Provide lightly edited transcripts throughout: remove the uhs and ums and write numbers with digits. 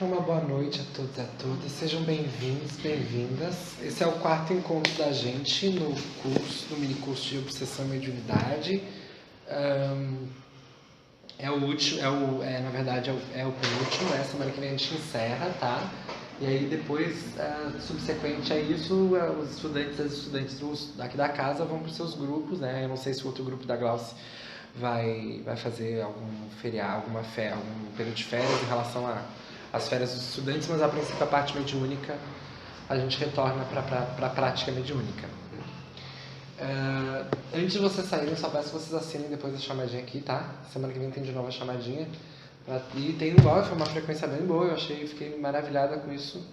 Uma boa noite a todos e a todas, sejam bem-vindos, bem-vindas. Esse é o quarto encontro da gente no mini curso de Obsessão e Mediunidade. É o último, na verdade é o penúltimo, né? Semana que vem a gente encerra, tá? E aí depois, subsequente a isso, os estudantes e as estudantes daqui da casa vão para os seus grupos, né? Eu não sei se o outro grupo da Glauce vai fazer algum feriado, algum período de férias em relação às férias dos estudantes, mas a princípio a parte mediúnica a gente retorna para a prática mediúnica. Antes de vocês saírem, só peço que vocês assinem depois a chamadinha aqui, tá? Semana que vem tem de novo a chamadinha. E tem foi uma frequência bem boa, eu fiquei maravilhada com isso.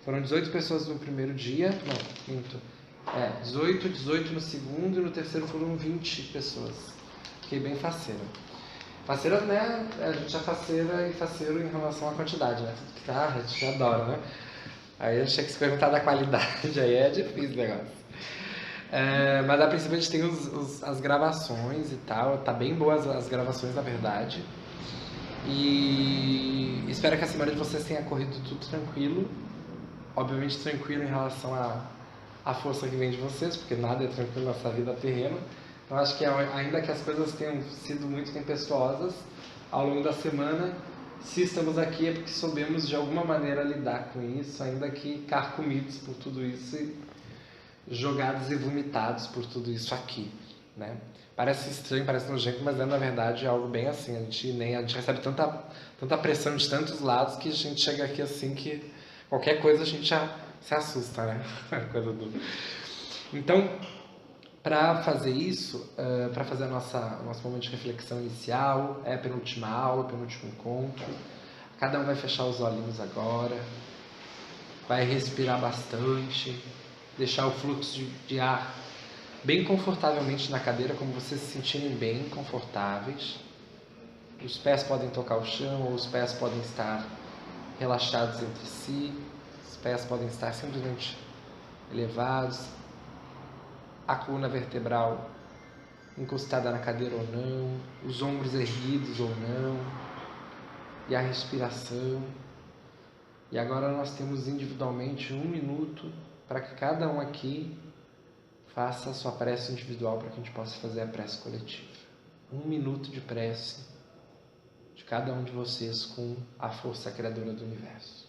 Foram 18 pessoas no primeiro dia, não, minto. 18 no segundo e no terceiro foram 20 pessoas. Fiquei bem faceira. Faceira, né? A gente é faceira e faceiro em relação à quantidade, né? Tudo que tá, a gente adora, né? Aí a gente tem que se perguntar da qualidade, aí é difícil o negócio. Mas a princípio a gente tem as gravações e tal, tá bem boas as gravações, na verdade. E espero que a semana de vocês tenha corrido tudo tranquilo. Obviamente tranquilo em relação à força que vem de vocês, porque nada é tranquilo nessa vida terrena. Então acho que ainda que as coisas tenham sido muito tempestuosas ao longo da semana, se estamos aqui é porque soubemos de alguma maneira lidar com isso, ainda que carcomidos por tudo isso e jogados e vomitados por tudo isso aqui, né? Parece estranho, parece nojento, mas na verdade é algo bem assim. A gente recebe tanta pressão de tantos lados que a gente chega aqui assim que qualquer coisa a gente já se assusta, né? Coisa do... Então, para fazer isso, para fazer nosso momento de reflexão inicial, é a penúltima aula, penúltimo encontro. Cada um vai fechar os olhinhos agora, vai respirar bastante, deixar o fluxo de ar bem confortavelmente na cadeira, como vocês se sentirem bem confortáveis. Os pés podem tocar o chão, ou os pés podem estar relaxados entre si, os pés podem estar simplesmente elevados, a coluna vertebral encostada na cadeira ou não, os ombros erguidos ou não, e a respiração. E agora nós temos individualmente 1 minuto para que cada um aqui faça a sua prece individual para que a gente possa fazer a prece coletiva. 1 minuto de prece de cada um de vocês com a força criadora do universo.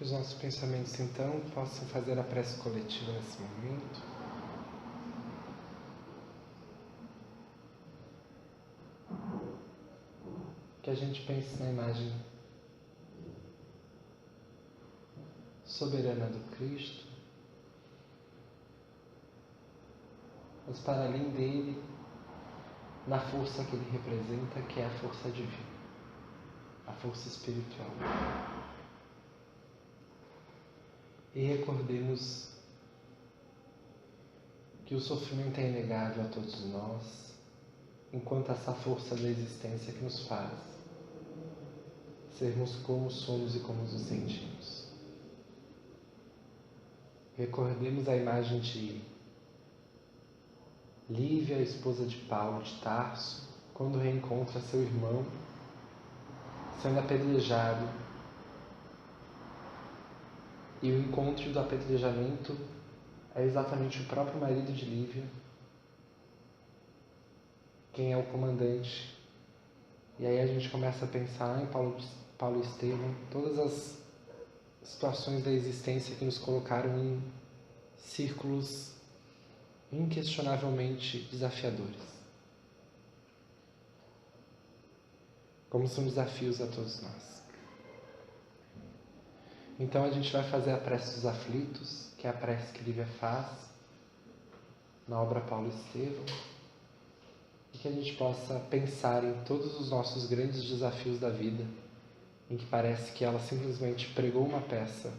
Que os nossos pensamentos, então, possam fazer a prece coletiva nesse momento. Que a gente pense na imagem soberana do Cristo, mas para além dele, na força que ele representa, que é a força divina, a força espiritual. E recordemos que o sofrimento é inegável a todos nós, enquanto essa força da existência que nos faz sermos como somos e como nos sentimos. Recordemos a imagem de Lívia, a esposa de Paulo de Tarso, quando reencontra seu irmão sendo apedrejado. E o encontro do apedrejamento é exatamente o próprio marido de Lívia, quem é o comandante. E aí a gente começa a pensar em Paulo e Estevão, todas as situações da existência que nos colocaram em círculos inquestionavelmente desafiadores. Como são desafios a todos nós. Então a gente vai fazer a prece dos aflitos, que é a prece que Lívia faz na obra Paulo e Estevão, e que a gente possa pensar em todos os nossos grandes desafios da vida, em que parece que ela simplesmente pregou uma peça,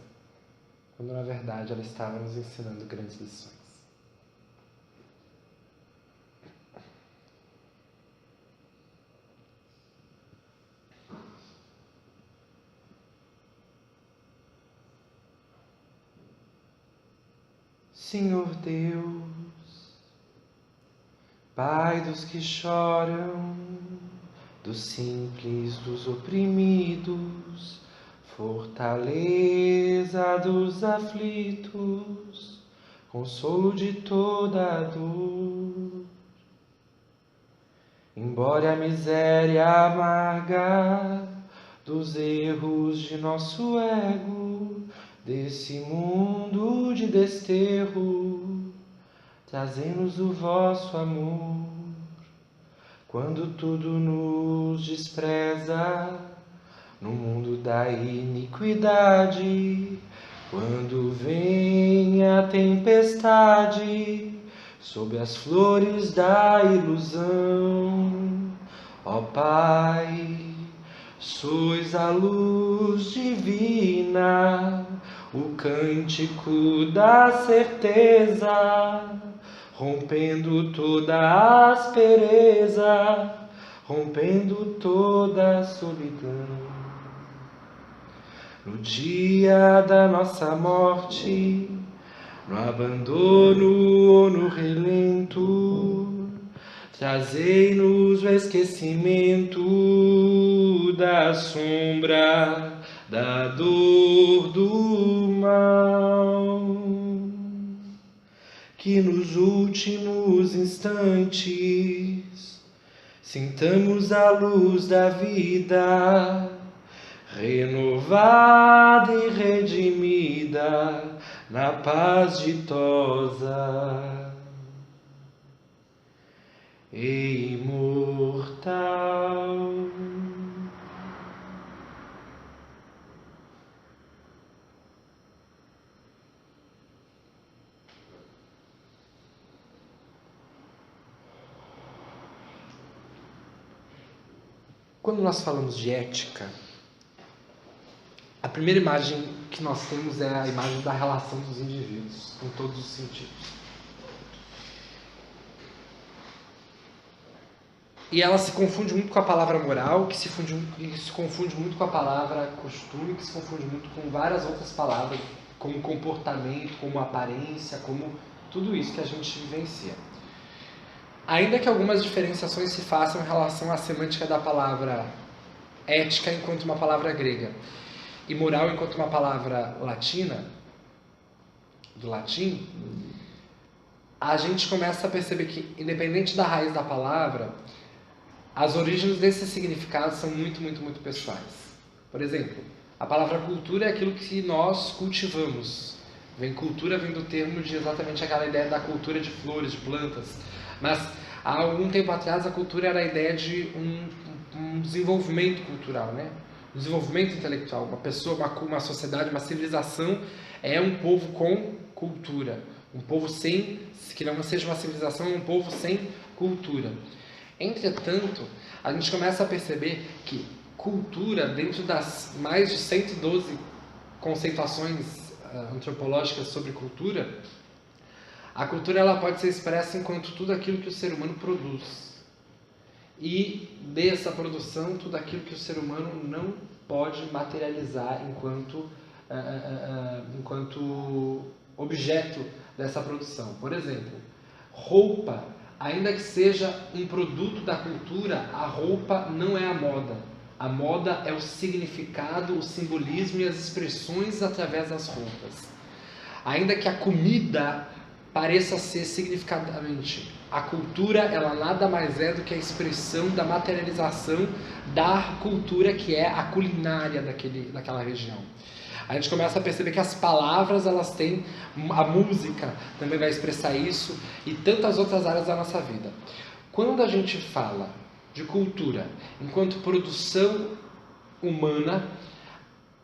quando na verdade ela estava nos ensinando grandes lições. Senhor Deus, Pai dos que choram, dos simples, dos oprimidos, fortaleza dos aflitos, consolo de toda a dor. Embora a miséria amarga dos erros de nosso ego, desse mundo de desterro, trazei-nos o vosso amor. Quando tudo nos despreza, no mundo da iniquidade, quando vem a tempestade, sob as flores da ilusão, ó Pai, sois a luz divina, o cântico da certeza, rompendo toda a aspereza, rompendo toda a solidão. No dia da nossa morte, no abandono ou no relento, trazei-nos o esquecimento da sombra, da dor, do mal. Que nos últimos instantes sintamos a luz da vida, renovada e redimida na paz ditosa e imortal. Quando nós falamos de ética, a primeira imagem que nós temos é a imagem da relação dos indivíduos, em todos os sentidos. E ela se confunde muito com a palavra moral, que se confunde muito com a palavra costume, que se confunde muito com várias outras palavras, como comportamento, como aparência, como tudo isso que a gente vivencia. Ainda que algumas diferenciações se façam em relação à semântica da palavra ética enquanto uma palavra grega e moral enquanto uma palavra latina, do latim, a gente começa a perceber que, independente da raiz da palavra, as origens desses significados são muito pessoais. Por exemplo, A palavra cultura é aquilo que nós cultivamos. Cultura vem do termo de exatamente aquela ideia da cultura de flores, de plantas. Mas há algum tempo atrás a cultura era a ideia de um desenvolvimento cultural, né? Um desenvolvimento intelectual. Uma pessoa, uma sociedade, uma civilização é um povo com cultura. Um povo sem, que não seja uma civilização, é um povo sem cultura. Entretanto, a gente começa a perceber que cultura, dentro das mais de 112 conceituações antropológicas sobre cultura, a cultura ela pode ser expressa enquanto tudo aquilo que o ser humano produz. E dessa produção, tudo aquilo que o ser humano não pode materializar enquanto objeto dessa produção. Por exemplo, roupa, ainda que seja um produto da cultura, a roupa não é a moda. A moda é o significado, o simbolismo e as expressões através das roupas. Ainda que a comida pareça ser significativamente, a cultura ela nada mais é do que a expressão da materialização da cultura que é a culinária daquela região. A gente começa a perceber que as palavras elas têm, a música também vai expressar isso e tantas outras áreas da nossa vida. Quando a gente fala de cultura enquanto produção humana,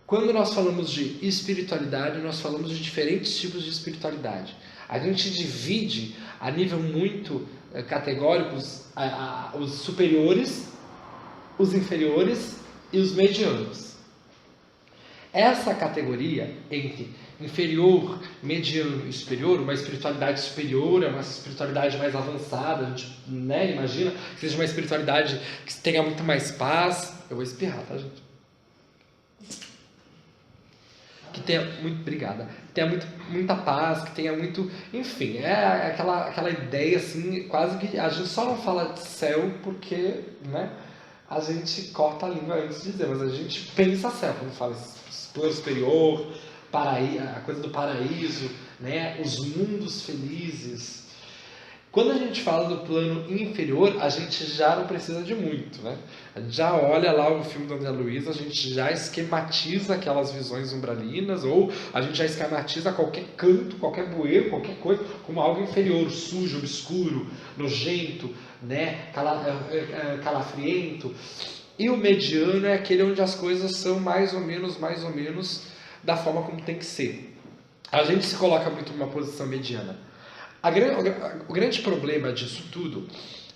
quando nós falamos de espiritualidade, nós falamos de diferentes tipos de espiritualidade. A gente divide a nível muito categórico os superiores, os inferiores e os medianos. Essa categoria entre inferior, mediano e superior, uma espiritualidade superior é uma espiritualidade mais avançada, a gente, né, imagina que seja uma espiritualidade que tenha muito mais paz. Eu vou espirrar, tá, gente? Que tenha muito, obrigada, que tenha muita paz, que tenha muito, enfim, é aquela ideia assim, quase que a gente só não fala de céu porque, né, a gente corta a língua antes de dizer, mas a gente pensa céu quando fala plano superior, a coisa do paraíso, né, os mundos felizes. Quando a gente fala do plano inferior, a gente já não precisa de muito, né? A gente já olha lá o filme do André Luiz, a gente já esquematiza aquelas visões umbralinas, ou a gente já esquematiza qualquer canto, qualquer bueiro, qualquer coisa, como algo inferior, sujo, obscuro, nojento, né? Calafriento. E o mediano é aquele onde as coisas são mais ou menos da forma como tem que ser. A gente se coloca muito numa posição mediana. O grande problema disso tudo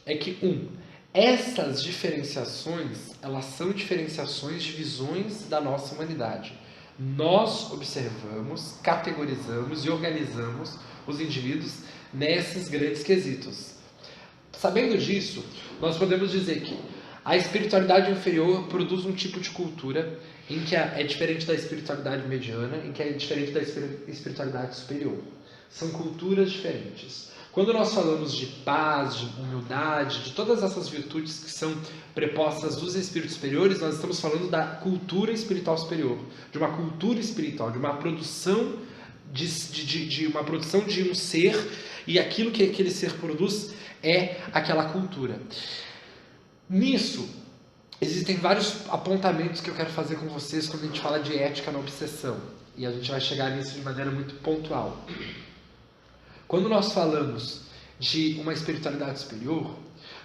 é que, essas diferenciações, elas são diferenciações de visões da nossa humanidade. Nós observamos, categorizamos e organizamos os indivíduos nesses grandes quesitos. Sabendo disso, nós podemos dizer que a espiritualidade inferior produz um tipo de cultura em que é diferente da espiritualidade mediana, em que é diferente da espiritualidade superior. São culturas diferentes. Quando nós falamos de paz, de humildade, de todas essas virtudes que são prepostas dos espíritos superiores, nós estamos falando da cultura espiritual superior, de uma cultura espiritual, de uma produção uma produção de um ser, e aquilo que aquele ser produz é aquela cultura. Nisso, existem vários apontamentos que eu quero fazer com vocês quando a gente fala de ética na obsessão, e a gente vai chegar nisso de maneira muito pontual. Quando nós falamos de uma espiritualidade superior,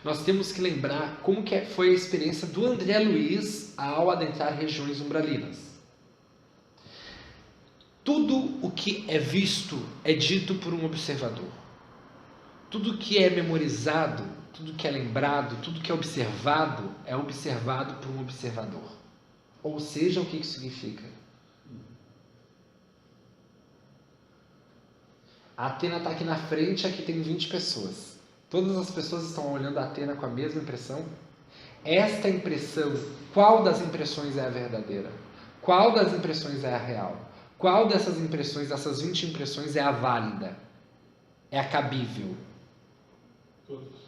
nós temos que lembrar como que foi a experiência do André Luiz ao adentrar regiões umbralinas. Tudo o que é visto é dito por um observador. Tudo que é memorizado, tudo que é lembrado, tudo que é observado por um observador. Ou seja, o que isso significa? A Atena está aqui na frente, aqui tem 20 pessoas. Todas as pessoas estão olhando a Atena com a mesma impressão? Esta impressão, qual das impressões é a verdadeira? Qual das impressões é a real? Qual dessas impressões, dessas 20 impressões é a válida? É a cabível? Todas.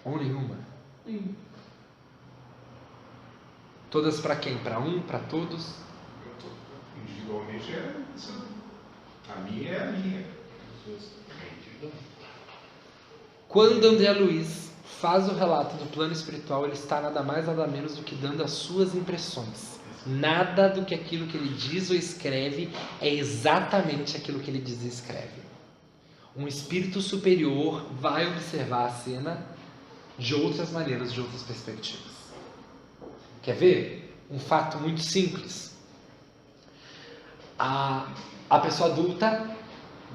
Ou nenhuma? Todas para quem? Para um? Para todos? Individualmente é a minha é a minha. Quando André Luiz faz o relato do plano espiritual, ele está nada mais nada menos do que dando as suas impressões. Nada do que aquilo que ele diz ou escreve é exatamente aquilo que ele diz e escreve. Um espírito superior vai observar a cena de outras maneiras, de outras perspectivas. Quer ver? Um fato muito simples. A pessoa adulta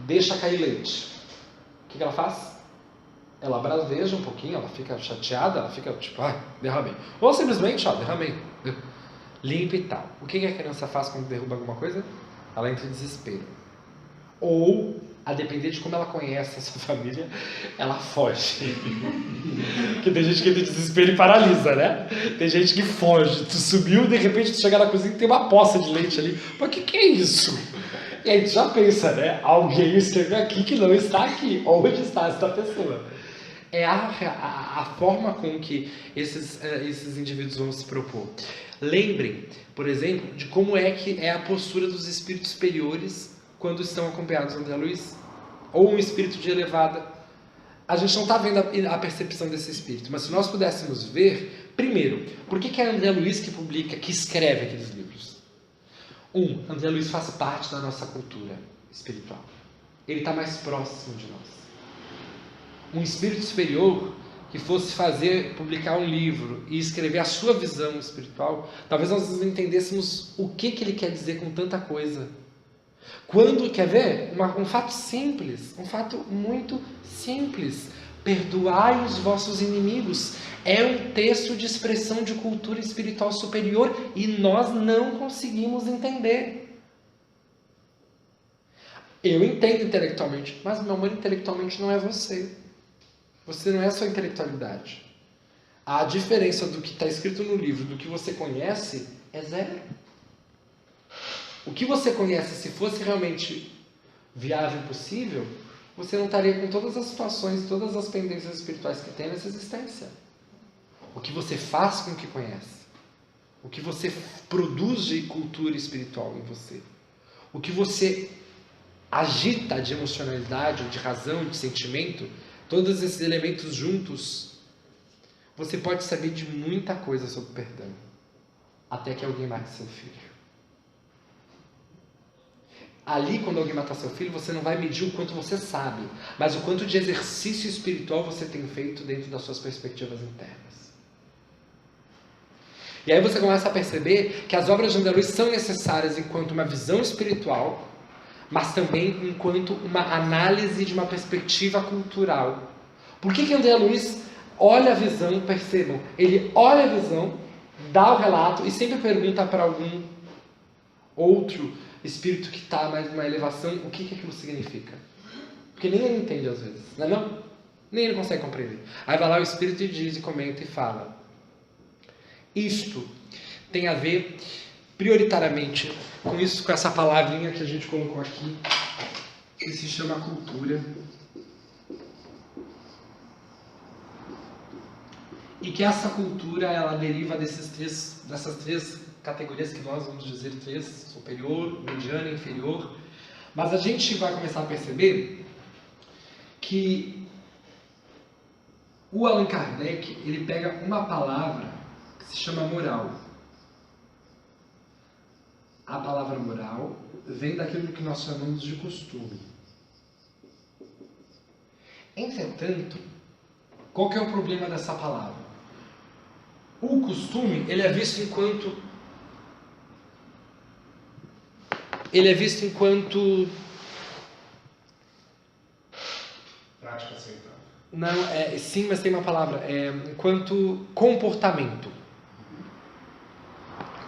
deixa cair leite. O que ela faz? Ela braveja um pouquinho, ela fica chateada, ela fica tipo, derramei. Ou simplesmente, derramei. Limpa e tal. O que a criança faz quando derruba alguma coisa? Ela entra em desespero. Ou, a depender de como ela conhece a sua família, ela foge. Porque tem gente que entra em desespero e paralisa, né? Tem gente que foge. Tu subiu, de repente tu chega na cozinha e tem uma poça de leite ali. Mas o que é isso? E aí tu já pensa, né? Alguém escreveu aqui que não está aqui. Onde está essa pessoa? É a forma com que esses indivíduos vão se propor. Lembrem, por exemplo, de como é que é a postura dos espíritos superiores quando estão acompanhados de André Luiz, ou um espírito de elevada. A gente não está vendo a percepção desse espírito, mas se nós pudéssemos ver, primeiro, por que é André Luiz que publica, que escreve aqueles livros? André Luiz faz parte da nossa cultura espiritual. Ele está mais próximo de nós. Um espírito superior que fosse publicar um livro e escrever a sua visão espiritual, talvez nós entendêssemos o que ele quer dizer com tanta coisa. Quer ver? Um fato simples, um fato muito simples. Perdoai os vossos inimigos. É um texto de expressão de cultura espiritual superior e nós não conseguimos entender. Eu entendo intelectualmente, mas meu amor, intelectualmente não é você. Você não é só intelectualidade. A diferença do que está escrito no livro, do que você conhece, é zero. O que você conhece, se fosse realmente viável e possível, você não estaria com todas as situações, todas as pendências espirituais que tem nessa existência. O que você faz com o que conhece. O que você produz de cultura espiritual em você. O que você agita de emocionalidade, de razão, de sentimento, todos esses elementos juntos, você pode saber de muita coisa sobre perdão. Até que alguém mate seu filho. Ali, quando alguém matar seu filho, você não vai medir o quanto você sabe, mas o quanto de exercício espiritual você tem feito dentro das suas perspectivas internas. E aí você começa a perceber que as obras de André Luiz são necessárias enquanto uma visão espiritual, mas também enquanto uma análise de uma perspectiva cultural. Por que André Luiz olha a visão, percebam, ele olha a visão, dá o relato e sempre pergunta para algum outro espírito que está mais numa elevação o que aquilo significa. Porque nem ele entende às vezes, não é não? Nem ele consegue compreender. Aí vai lá o espírito e diz, e comenta e fala. Isto tem a ver prioritariamente com isso, com essa palavrinha que a gente colocou aqui, que se chama cultura. E que essa cultura, ela deriva dessas três categorias que nós vamos dizer, três, superior, mediana e inferior. Mas a gente vai começar a perceber que o Allan Kardec, ele pega uma palavra que se chama moral. A palavra moral vem daquilo que nós chamamos de costume. Entretanto, qual que é o problema dessa palavra? O costume, ele é visto enquanto prática aceitável. Não, sim, mas tem uma palavra, enquanto comportamento.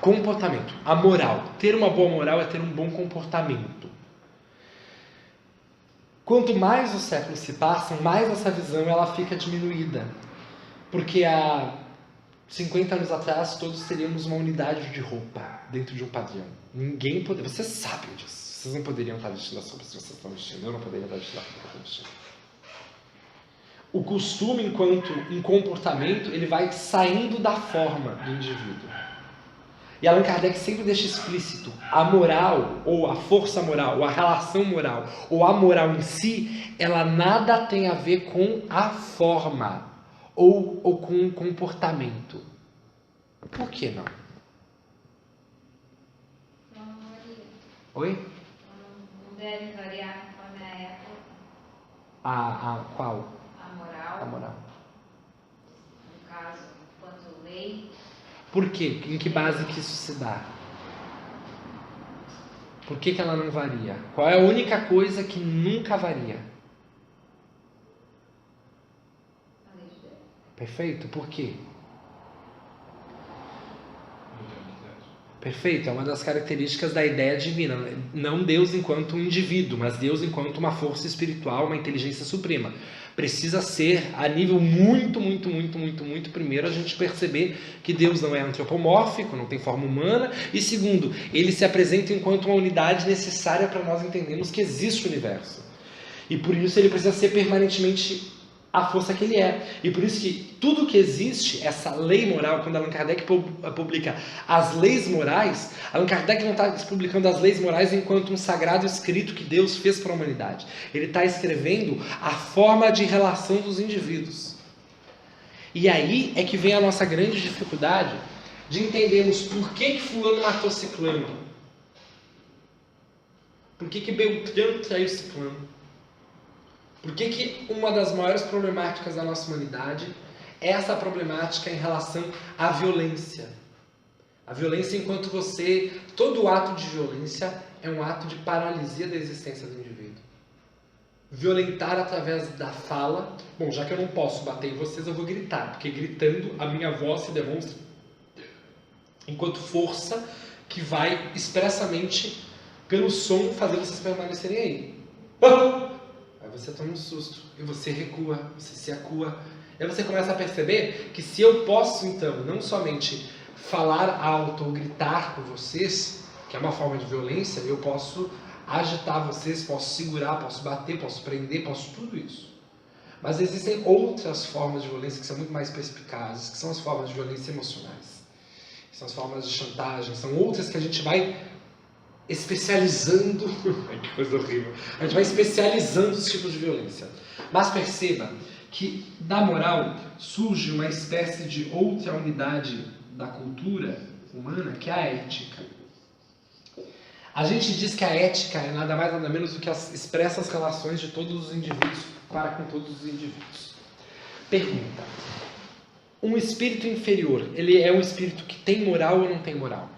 Comportamento, a moral. Ter uma boa moral é ter um bom comportamento. Quanto mais os séculos se passam, mais essa visão ela fica diminuída. Porque há 50 anos atrás, todos teríamos uma unidade de roupa dentro de um padrão. Ninguém poderia... Vocês sabem disso. Vocês não poderiam estar vestindo as roupas que vocês estão vestindo. Eu não poderia estar vestindo a roupa que eu estou vestindo. O costume, enquanto um comportamento, ele vai saindo da forma do indivíduo. E Allan Kardec sempre deixa explícito, a moral, ou a força moral, ou a relação moral, ou a moral em si, ela nada tem a ver com a forma, ou com o comportamento. Por que não? Oi? Não deve variar conforme a época. Qual? A moral. A moral. No caso, quanto lei. Por quê? Em que base que isso se dá? Por que ela não varia? Qual é a única coisa que nunca varia? A lei de Deus. Perfeito? Por quê? Mutabilidade. Perfeito, é uma das características da ideia divina. Não Deus enquanto um indivíduo, mas Deus enquanto uma força espiritual, uma inteligência suprema. Precisa ser a nível muito primeiro a gente perceber que Deus não é antropomórfico, não tem forma humana, e segundo, ele se apresenta enquanto uma unidade necessária para nós entendermos que existe o universo. E por isso ele precisa ser permanentemente a força que ele é. E por isso que tudo que existe, essa lei moral, quando Allan Kardec publica as leis morais, Allan Kardec não está publicando as leis morais enquanto um sagrado escrito que Deus fez para a humanidade. Ele está escrevendo a forma de relação dos indivíduos. E aí é que vem a nossa grande dificuldade de entendermos por que fulano matou ciclano. Por que Beltrano traiu ciclano. Por que uma das maiores problemáticas da nossa humanidade é essa problemática em relação à violência? A violência enquanto todo ato de violência é um ato de paralisia da existência do indivíduo. Violentar através da fala, bom, já que eu não posso bater em vocês, eu vou gritar, porque gritando a minha voz se demonstra enquanto força que vai expressamente, pelo som, fazer vocês permanecerem aí. Aí você toma um susto, e você recua, você se acua. Aí você começa a perceber que se eu posso, então, não somente falar alto ou gritar com vocês, que é uma forma de violência, eu posso agitar vocês, posso segurar, posso bater, posso prender, posso tudo isso. Mas existem outras formas de violência que são muito mais perspicazes, que são as formas de violência emocionais. Que são as formas de chantagem, são outras que a gente vai especializando. Que coisa horrível. A gente vai especializando os tipos de violência. Mas perceba que da moral surge uma espécie de outra unidade da cultura humana, que é a ética. A gente diz que a ética é nada mais nada menos do que expressa as relações de todos os indivíduos para com todos os indivíduos. Pergunta: um espírito inferior, ele é um espírito que tem moral ou não tem moral?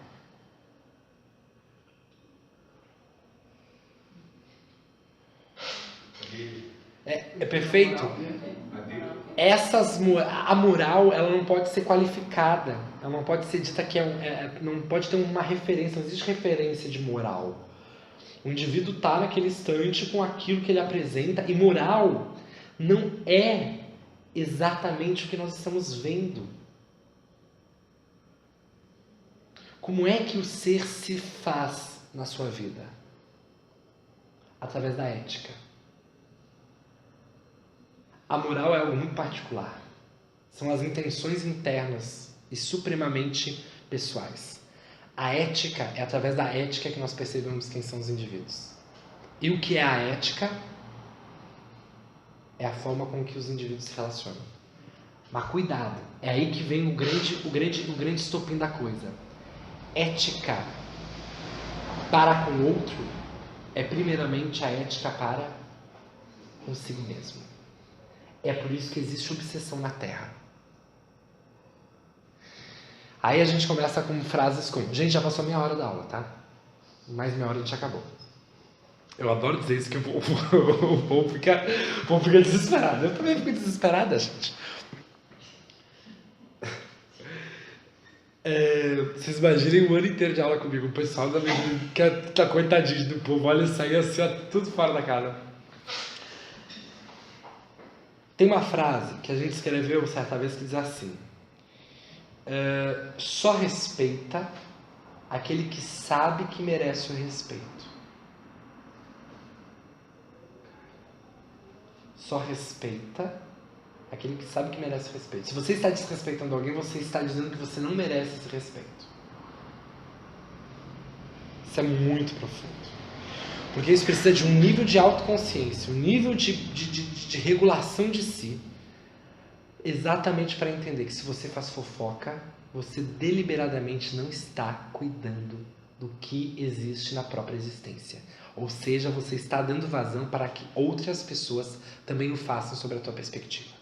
É perfeito? A moral, ela não pode ser qualificada, ela não pode ser dita que não pode ter uma referência, não existe referência de moral. O indivíduo está naquele instante com aquilo que ele apresenta, e moral não é exatamente o que nós estamos vendo. Como é que o ser se faz na sua vida? Através da ética. A moral é algo muito particular. São as intenções internas e supremamente pessoais. A ética é através da ética que nós percebemos quem são os indivíduos. E o que é a ética? É a forma com que os indivíduos se relacionam. Mas cuidado, é aí que vem o grande estopim da coisa. Ética para com o outro é primeiramente a ética para consigo mesmo. É por isso que existe obsessão na Terra. Aí a gente começa com frases como: gente, já passou meia hora da aula, tá? Mais meia hora a gente acabou. Eu adoro dizer isso, que o povo fica desesperado. Eu também fico desesperada, gente. Vocês imaginem um ano inteiro de aula comigo, o pessoal que tá coitadinho do povo, olha isso aí assim, tudo fora da cara. Tem uma frase que a gente escreveu certa vez que diz assim: só respeita aquele que sabe que merece o respeito. Só respeita aquele que sabe que merece o respeito. Se você está desrespeitando alguém, você está dizendo que você não merece esse respeito. Isso é muito profundo. Porque isso precisa de um nível de autoconsciência, um nível de regulação de si, exatamente para entender que se você faz fofoca, você deliberadamente não está cuidando do que existe na própria existência. Ou seja, você está dando vazão para que outras pessoas também o façam sobre a tua perspectiva.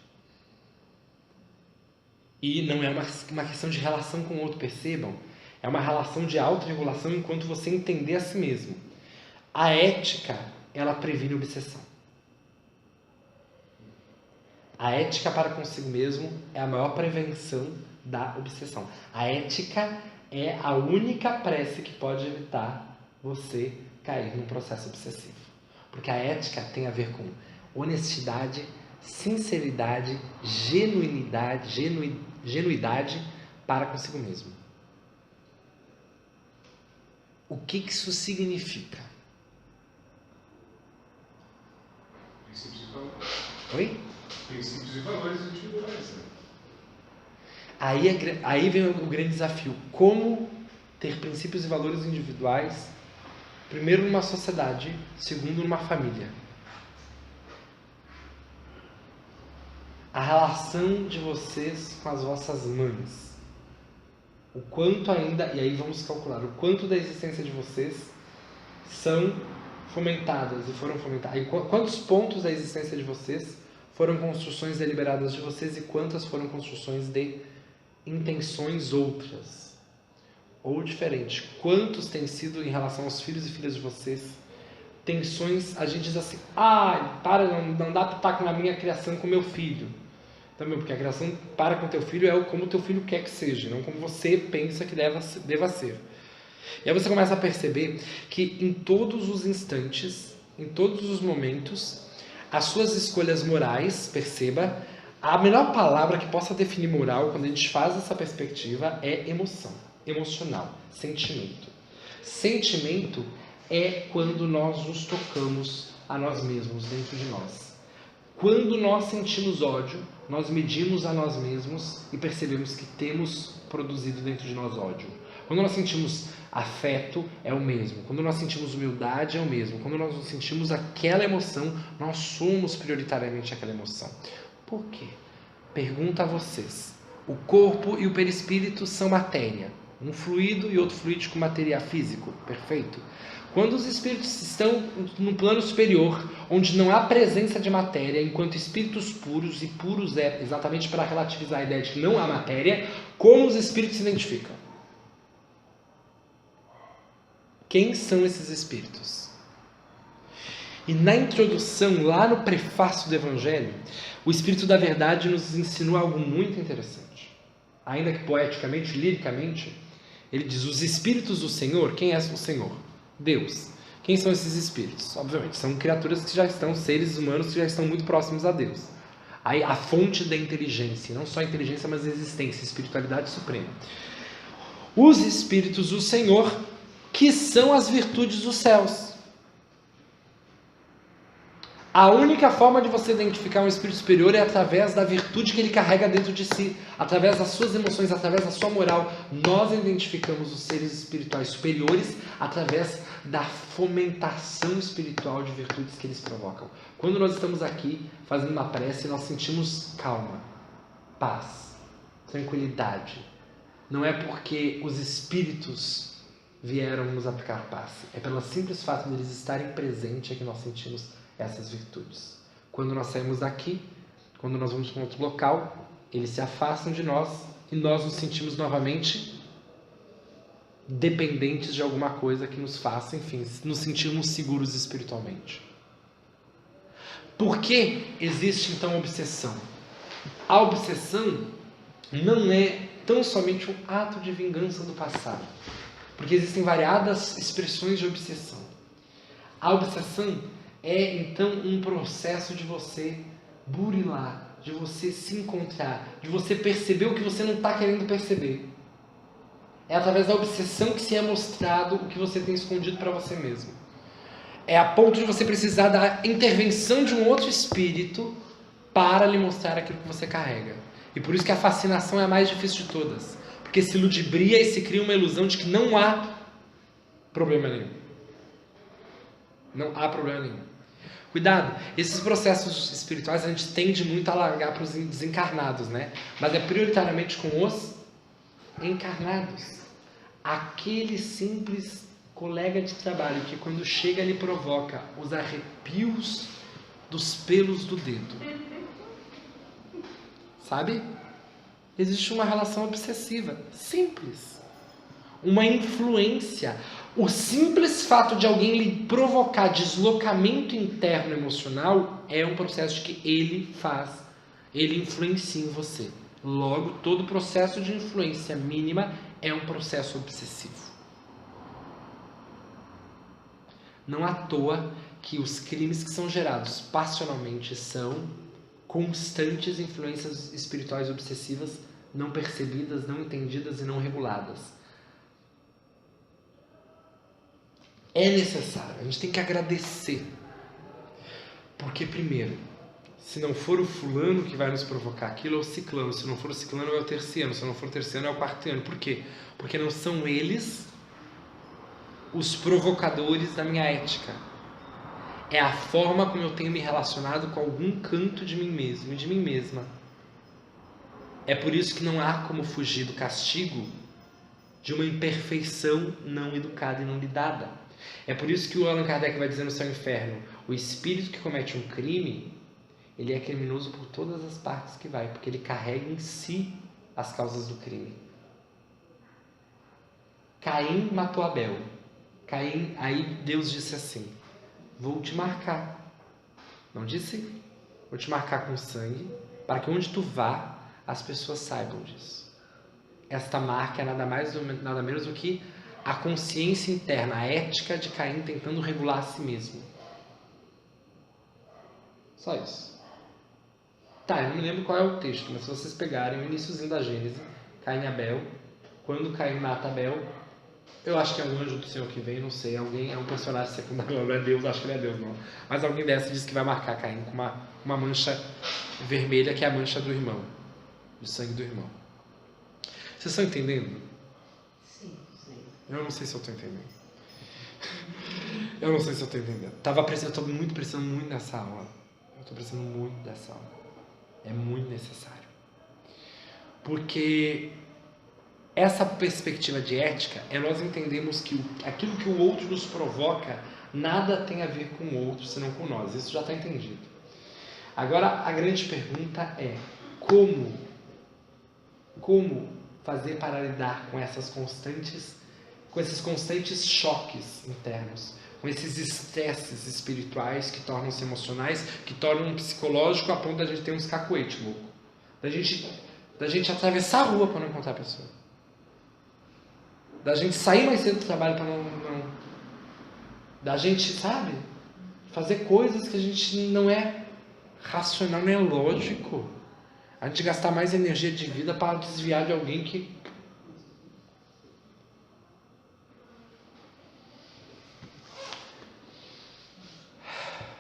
E não é uma questão de relação com o outro, percebam? É uma relação de autorregulação enquanto você entender a si mesmo. A ética, ela previne obsessão. A ética para consigo mesmo é a maior prevenção da obsessão. A ética é a única prece que pode evitar você cair num processo obsessivo. Porque a ética tem a ver com honestidade, sinceridade, genuidade para consigo mesmo. O que isso significa? Princípios e valores. Oi? Princípios e valores individuais. Né? Aí vem o grande desafio. Como ter princípios e valores individuais, primeiro numa sociedade, segundo numa família. A relação de vocês com as vossas mães. O quanto ainda, e aí vamos calcular, o quanto da existência de vocês são fomentadas e foram fomentadas. E quantos pontos da existência de vocês foram construções deliberadas de vocês e quantas foram construções de intenções outras. Ou diferente, quantos têm sido em relação aos filhos e filhas de vocês tensões, a gente diz assim, não dá pitaco na minha criação com meu filho. Também, porque a criação para com teu filho é como teu filho quer que seja, não como você pensa que deva ser. E aí você começa a perceber que em todos os instantes, em todos os momentos, as suas escolhas morais, perceba, a melhor palavra que possa definir moral, quando a gente faz essa perspectiva, é emoção, emocional, sentimento. Sentimento é quando nós nos tocamos a nós mesmos, dentro de nós. Quando nós sentimos ódio, nós medimos a nós mesmos e percebemos que temos produzido dentro de nós ódio. Quando nós sentimos afeto, é o mesmo. Quando nós sentimos humildade, é o mesmo. Quando nós sentimos aquela emoção, nós somos prioritariamente aquela emoção. Por quê? Pergunta a vocês. O corpo e o perispírito são matéria. Um fluido e outro fluídico material físico. Perfeito? Quando os espíritos estão no plano superior, onde não há presença de matéria, enquanto espíritos puros, e puros é exatamente para relativizar a ideia de que não há matéria, como os espíritos se identificam? Quem são esses espíritos? E na introdução, lá no prefácio do Evangelho, o Espírito da Verdade nos ensinou algo muito interessante. Ainda que poeticamente, liricamente, ele diz, os espíritos do Senhor, quem é o Senhor? Deus. Quem são esses espíritos? Obviamente, são criaturas que já estão, seres humanos que já estão muito próximos a Deus. Aí, a fonte da inteligência, não só a inteligência, mas a existência, a espiritualidade suprema. Os espíritos do Senhor, que são as virtudes dos céus. A única forma de você identificar um espírito superior é através da virtude que ele carrega dentro de si, através das suas emoções, através da sua moral. Nós identificamos os seres espirituais superiores através da fomentação espiritual de virtudes que eles provocam. Quando nós estamos aqui fazendo uma prece, nós sentimos calma, paz, tranquilidade. Não é porque os espíritos vieram nos aplicar paz. É pelo simples fato de eles estarem presentes é que nós sentimos essas virtudes. Quando nós saímos daqui, quando nós vamos para um outro local, eles se afastam de nós e nós nos sentimos novamente dependentes de alguma coisa que nos faça, enfim, nos sentirmos seguros espiritualmente. Por que existe então a obsessão? A obsessão não é tão somente um ato de vingança do passado, porque existem variadas expressões de obsessão. A obsessão é então um processo de você burilar, de você se encontrar, de você perceber o que você não está querendo perceber. É através da obsessão que se é mostrado o que você tem escondido para você mesmo. É a ponto de você precisar da intervenção de um outro espírito para lhe mostrar aquilo que você carrega. E por isso que a fascinação é a mais difícil de todas. Porque se ludibria e se cria uma ilusão de que não há problema nenhum. Não há problema nenhum. Cuidado, esses processos espirituais a gente tende muito a largar para os desencarnados, né? Mas é prioritariamente com os encarnados. aquele simples colega de trabalho que quando chega ele provoca os arrepios dos pelos do dedo. Sabe? Existe uma relação obsessiva, simples. Uma influência. O simples fato de alguém lhe provocar deslocamento interno emocional é um processo que ele faz, ele influencia em você. Logo, todo processo de influência mínima é um processo obsessivo. Não à toa que os crimes que são gerados passionalmente são constantes influências espirituais obsessivas não percebidas, não entendidas e não reguladas. É necessário, a gente tem que agradecer. Porque, primeiro, se não for o fulano que vai nos provocar aquilo, é o ciclano. Se não for o ciclano, é o terciano. Se não for o terciano, é o quartiano. Por quê? Porque não são eles os provocadores da minha ética. É a forma como eu tenho me relacionado com algum canto de mim mesmo e de mim mesma. É por isso que não há como fugir do castigo de uma imperfeição não educada e não lidada. É por isso que o Allan Kardec vai dizer no Céu e Inferno: o espírito que comete um crime, ele é criminoso por todas as partes que vai, porque ele carrega em si as causas do crime. Caim matou Abel. Caim, aí Deus disse assim: vou te marcar. Não disse? Vou te marcar com sangue, para que onde tu vá, as pessoas saibam disso. Esta marca é nada mais nada menos do que a consciência interna, a ética de Caim tentando regular a si mesmo. Só isso. Tá, eu não me lembro qual é o texto, mas se vocês pegarem o iniciozinho da Gênesis, Caim e Abel, quando Caim mata Abel, eu acho que é um anjo do Senhor que vem, não sei, alguém, é um personagem secundário, não é Deus, acho que não é Deus não. Mas alguém dessa diz que vai marcar Caim com uma mancha vermelha, que é a mancha do irmão, do sangue do irmão. Vocês estão entendendo? Sim. Eu não sei se eu estou entendendo. Eu não sei se eu estou entendendo. Eu estou muito precisando muito dessa aula. Eu estou precisando muito dessa aula. É muito necessário. Porque essa perspectiva de ética é nós entendemos que aquilo que o outro nos provoca nada tem a ver com o outro, senão com nós. Isso já está entendido. Agora, a grande pergunta é: como fazer para lidar com esses constantes choques internos, com esses estresses espirituais que tornam-se emocionais, que tornam psicológico a ponto da gente ter uns cacuete louco, da gente atravessar a rua para não encontrar a pessoa, da gente sair mais cedo do trabalho para não da gente, sabe, fazer coisas que a gente não é racional, não é lógico, a gente gastar mais energia de vida para desviar de alguém que...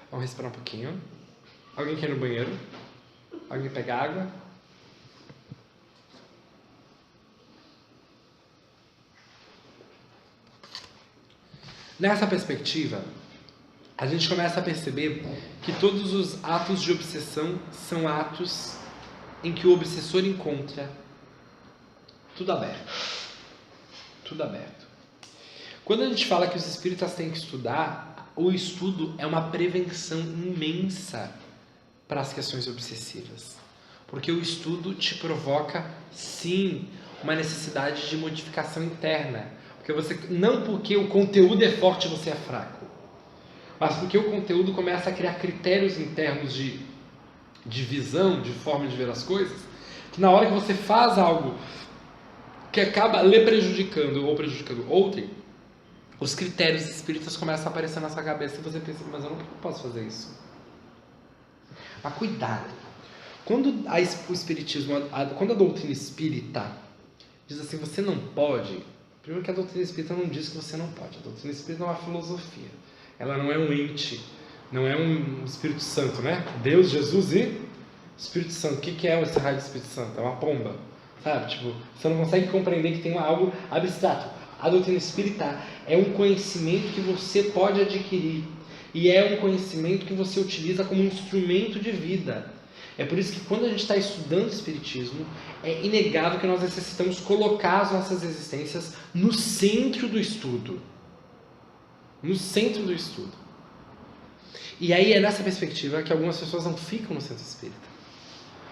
Vamos respirar um pouquinho. Alguém quer ir no banheiro? Alguém pega água? Nessa perspectiva, a gente começa a perceber que todos os atos de obsessão são atos em que o obsessor encontra tudo aberto. Tudo aberto. Quando a gente fala que os espíritas têm que estudar, o estudo é uma prevenção imensa para as questões obsessivas. Porque o estudo te provoca, sim, uma necessidade de modificação interna. Não porque o conteúdo é forte e você é fraco, mas porque o conteúdo começa a criar critérios internos de visão, de forma de ver as coisas, que na hora que você faz algo que acaba lhe prejudicando ou prejudicando outrem, os critérios espíritas começam a aparecer na sua cabeça e você pensa: mas eu não posso fazer isso. Mas cuidado, quando o espiritismo, quando a doutrina espírita diz assim, você não pode, primeiro que a doutrina espírita não diz que você não pode. A doutrina espírita é uma filosofia, ela não é um ente, não é um Espírito Santo, né? Deus, Jesus e Espírito Santo. O que é esse raio do Espírito Santo? É uma pomba, sabe? Tipo, você não consegue compreender que tem algo abstrato. A doutrina espírita é um conhecimento que você pode adquirir e é um conhecimento que você utiliza como instrumento de vida. É por isso que quando a gente está estudando o Espiritismo, é inegável que nós necessitamos colocar as nossas existências no centro do estudo. No centro do estudo. E aí é nessa perspectiva que algumas pessoas não ficam no centro espírita.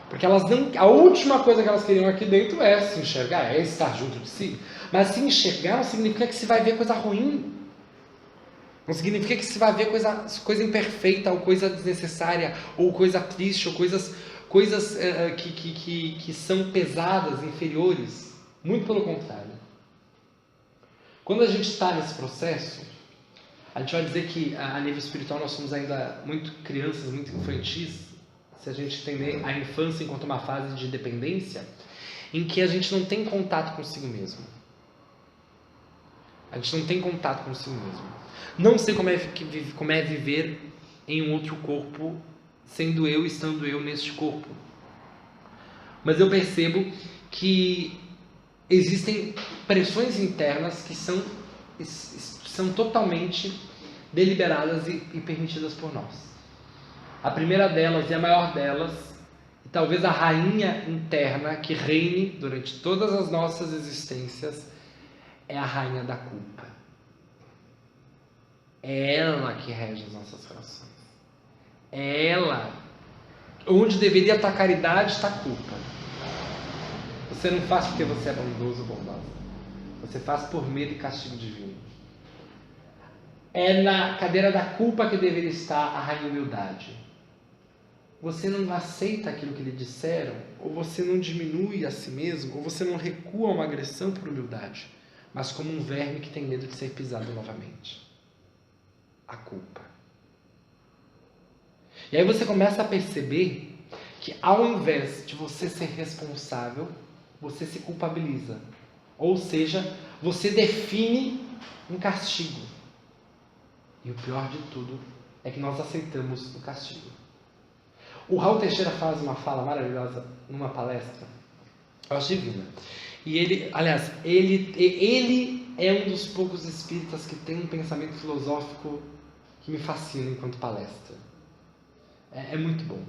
Porque elas não, a última coisa que elas queriam aqui dentro é se enxergar, é estar junto de si. Mas se enxergar não significa que se vai ver coisa ruim. Não significa que se vai ver coisa imperfeita, ou coisa desnecessária, ou coisa triste, ou coisas que são pesadas, inferiores. Muito pelo contrário. Quando a gente está nesse processo, a gente vai dizer que a nível espiritual nós somos ainda muito crianças, muito infantis, se a gente entender a infância enquanto uma fase de dependência, em que a gente não tem contato consigo mesmo. A gente não tem contato consigo mesmo. Não sei como é viver em um outro corpo, sendo eu, estando eu neste corpo. Mas eu percebo que existem pressões internas que são totalmente deliberadas e permitidas por nós. A primeira delas e a maior delas, e talvez a rainha interna que reine durante todas as nossas existências, é a rainha da culpa. É ela que rege as nossas relações. É ela. Onde deveria estar a caridade, está a culpa. Você não faz porque você é bondoso ou bondosa. Você faz por medo e castigo divino. É na cadeira da culpa que deveria estar a rainha humildade. Você não aceita aquilo que lhe disseram, ou você não diminui a si mesmo, ou você não recua a uma agressão por humildade, mas como um verme que tem medo de ser pisado novamente. A culpa. E aí você começa a perceber que ao invés de você ser responsável, você se culpabiliza. Ou seja, você define um castigo. E o pior de tudo é que nós aceitamos o castigo. O Raul Teixeira faz uma fala maravilhosa numa palestra. Eu acho divina. E ele, aliás, ele é um dos poucos espíritas que tem um pensamento filosófico que me fascina enquanto palestra. É muito bom.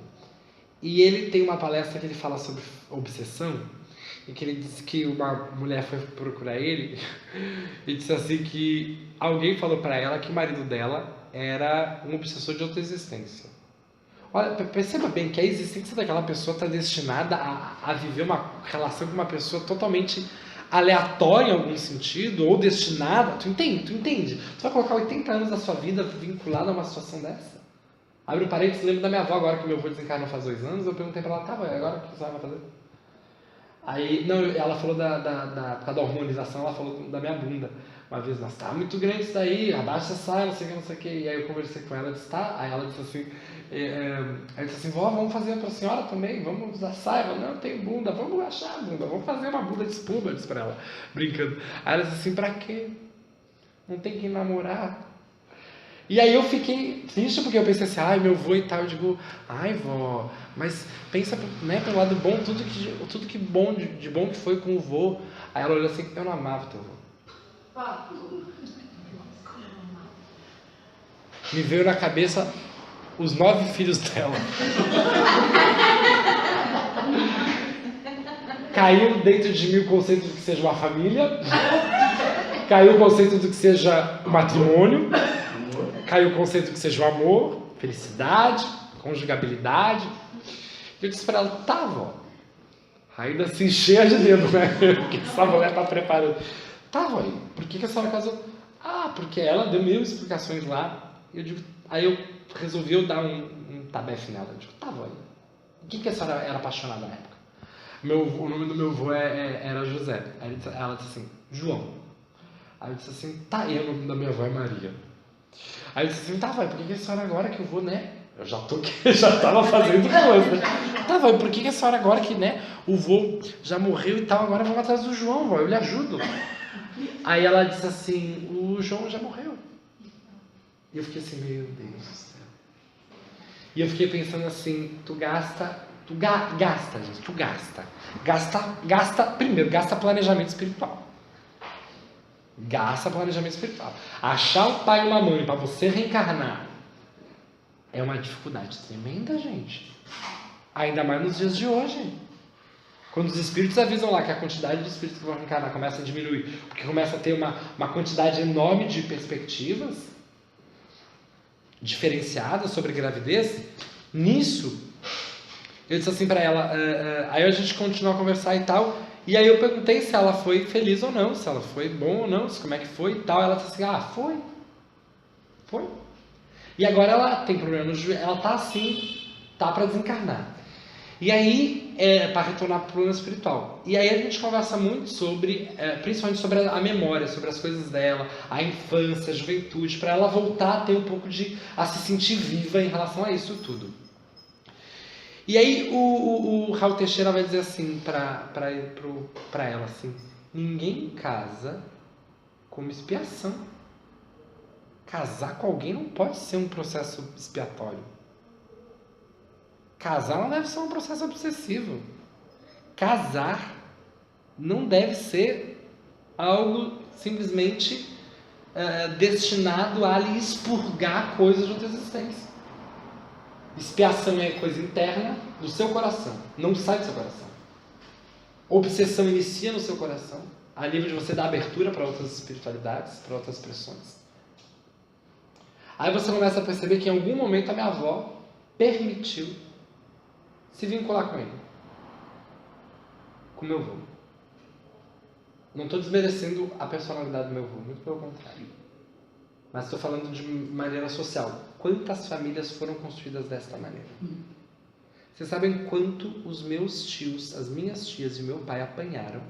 E ele tem uma palestra que ele fala sobre obsessão, e que ele disse que uma mulher foi procurar ele e disse assim que alguém falou para ela que o marido dela era um obsessor de outra existência. Olha, perceba bem que a existência daquela pessoa está destinada a viver uma relação com uma pessoa totalmente aleatória em algum sentido, ou destinada. Tu entende? Tu vai colocar 80 anos da sua vida vinculada a uma situação dessa? Abre um parênteses, lembro da minha avó agora que meu avô desencarnou faz 2 anos, eu perguntei para ela, tá, agora o que você vai fazer? Aí, não, ela falou por causa da hormonização, ela falou da minha bunda. Uma vez, nossa, tá muito grande isso daí, abaixa essa saia, não sei o que. E aí eu conversei com ela, disse, tá? Aí ela disse assim, aí disse assim, vó, vamos fazer para a senhora também, vamos usar saia. Ela, não, eu tenho bunda, vamos achar a bunda, vamos fazer uma bunda de espuma, eu disse para ela, brincando. Aí ela disse assim, pra quê? Não tem quem namorar. E aí eu fiquei triste porque eu pensei assim, ai, meu avô e tal, eu digo, ai, vó, mas pensa, né, pelo lado bom, tudo que bom, de bom que foi com o vô. Aí ela olhou assim, eu não amava teu avô. Me veio na cabeça os 9 filhos dela. Caiu dentro de mim o conceito de que seja uma família, caiu o conceito de que seja o matrimônio, caiu o conceito de que seja o amor, felicidade, conjugabilidade. Eu disse para ela, tá, vó. Ainda assim, cheia de dedo, né? Porque essa mulher tá preparando. Tá, vó, por que a senhora casou? Ah, porque ela deu 1000 explicações lá. Eu digo, aí eu resolvi dar um tabefe nela. Eu digo, tá, vó, o que a senhora era apaixonada na época? O nome do meu avô era José. Aí ela disse assim, João. Aí eu disse assim, tá, e o nome da minha avó é Maria. Aí eu disse assim, tá, vai, por que a senhora agora que eu vou, né? Eu já tava fazendo coisa, né? Tá, vai, por que a senhora agora que, né, o vô já morreu e tal, agora vamos atrás do João, vó, eu lhe ajudo. Aí ela disse assim, o João já morreu. E eu fiquei assim, meu Deus do céu. E eu fiquei pensando assim, primeiro, gasta planejamento espiritual. Gasta planejamento espiritual. Achar um pai e uma mãe para você reencarnar é uma dificuldade tremenda, gente. Ainda mais nos dias de hoje. Quando os espíritos avisam lá que a quantidade de espíritos que vão reencarnar começa a diminuir, porque começa a ter uma quantidade enorme de perspectivas diferenciadas sobre gravidez, nisso, eu disse assim pra ela, aí a gente continuou a conversar e tal, e aí eu perguntei se ela foi feliz ou não, se ela foi bom ou não, como é que foi e tal, ela disse assim, foi. E agora ela tem problema no joelho, ela tá assim, tá pra desencarnar. E aí, para retornar para o plano espiritual. E aí a gente conversa muito sobre, principalmente sobre a memória, sobre as coisas dela, a infância, a juventude, para ela voltar a ter um pouco a se sentir viva em relação a isso tudo. E aí o Raul Teixeira vai dizer assim para ela assim, ninguém casa como expiação. Casar com alguém não pode ser um processo expiatório. Casar não deve ser um processo obsessivo. Casar não deve ser algo simplesmente destinado a lhe expurgar coisas de outra existência. Expiação é coisa interna do seu coração, não sai do seu coração. Obsessão inicia no seu coração, a nível de você dar abertura para outras espiritualidades, para outras expressões. Aí você começa a perceber que em algum momento a minha avó permitiu se vincular com ele, com meu avô. Não estou desmerecendo a personalidade do meu avô, muito pelo contrário. Mas estou falando de maneira social. Quantas famílias foram construídas desta maneira? Vocês sabem quanto os meus tios, as minhas tias e meu pai apanharam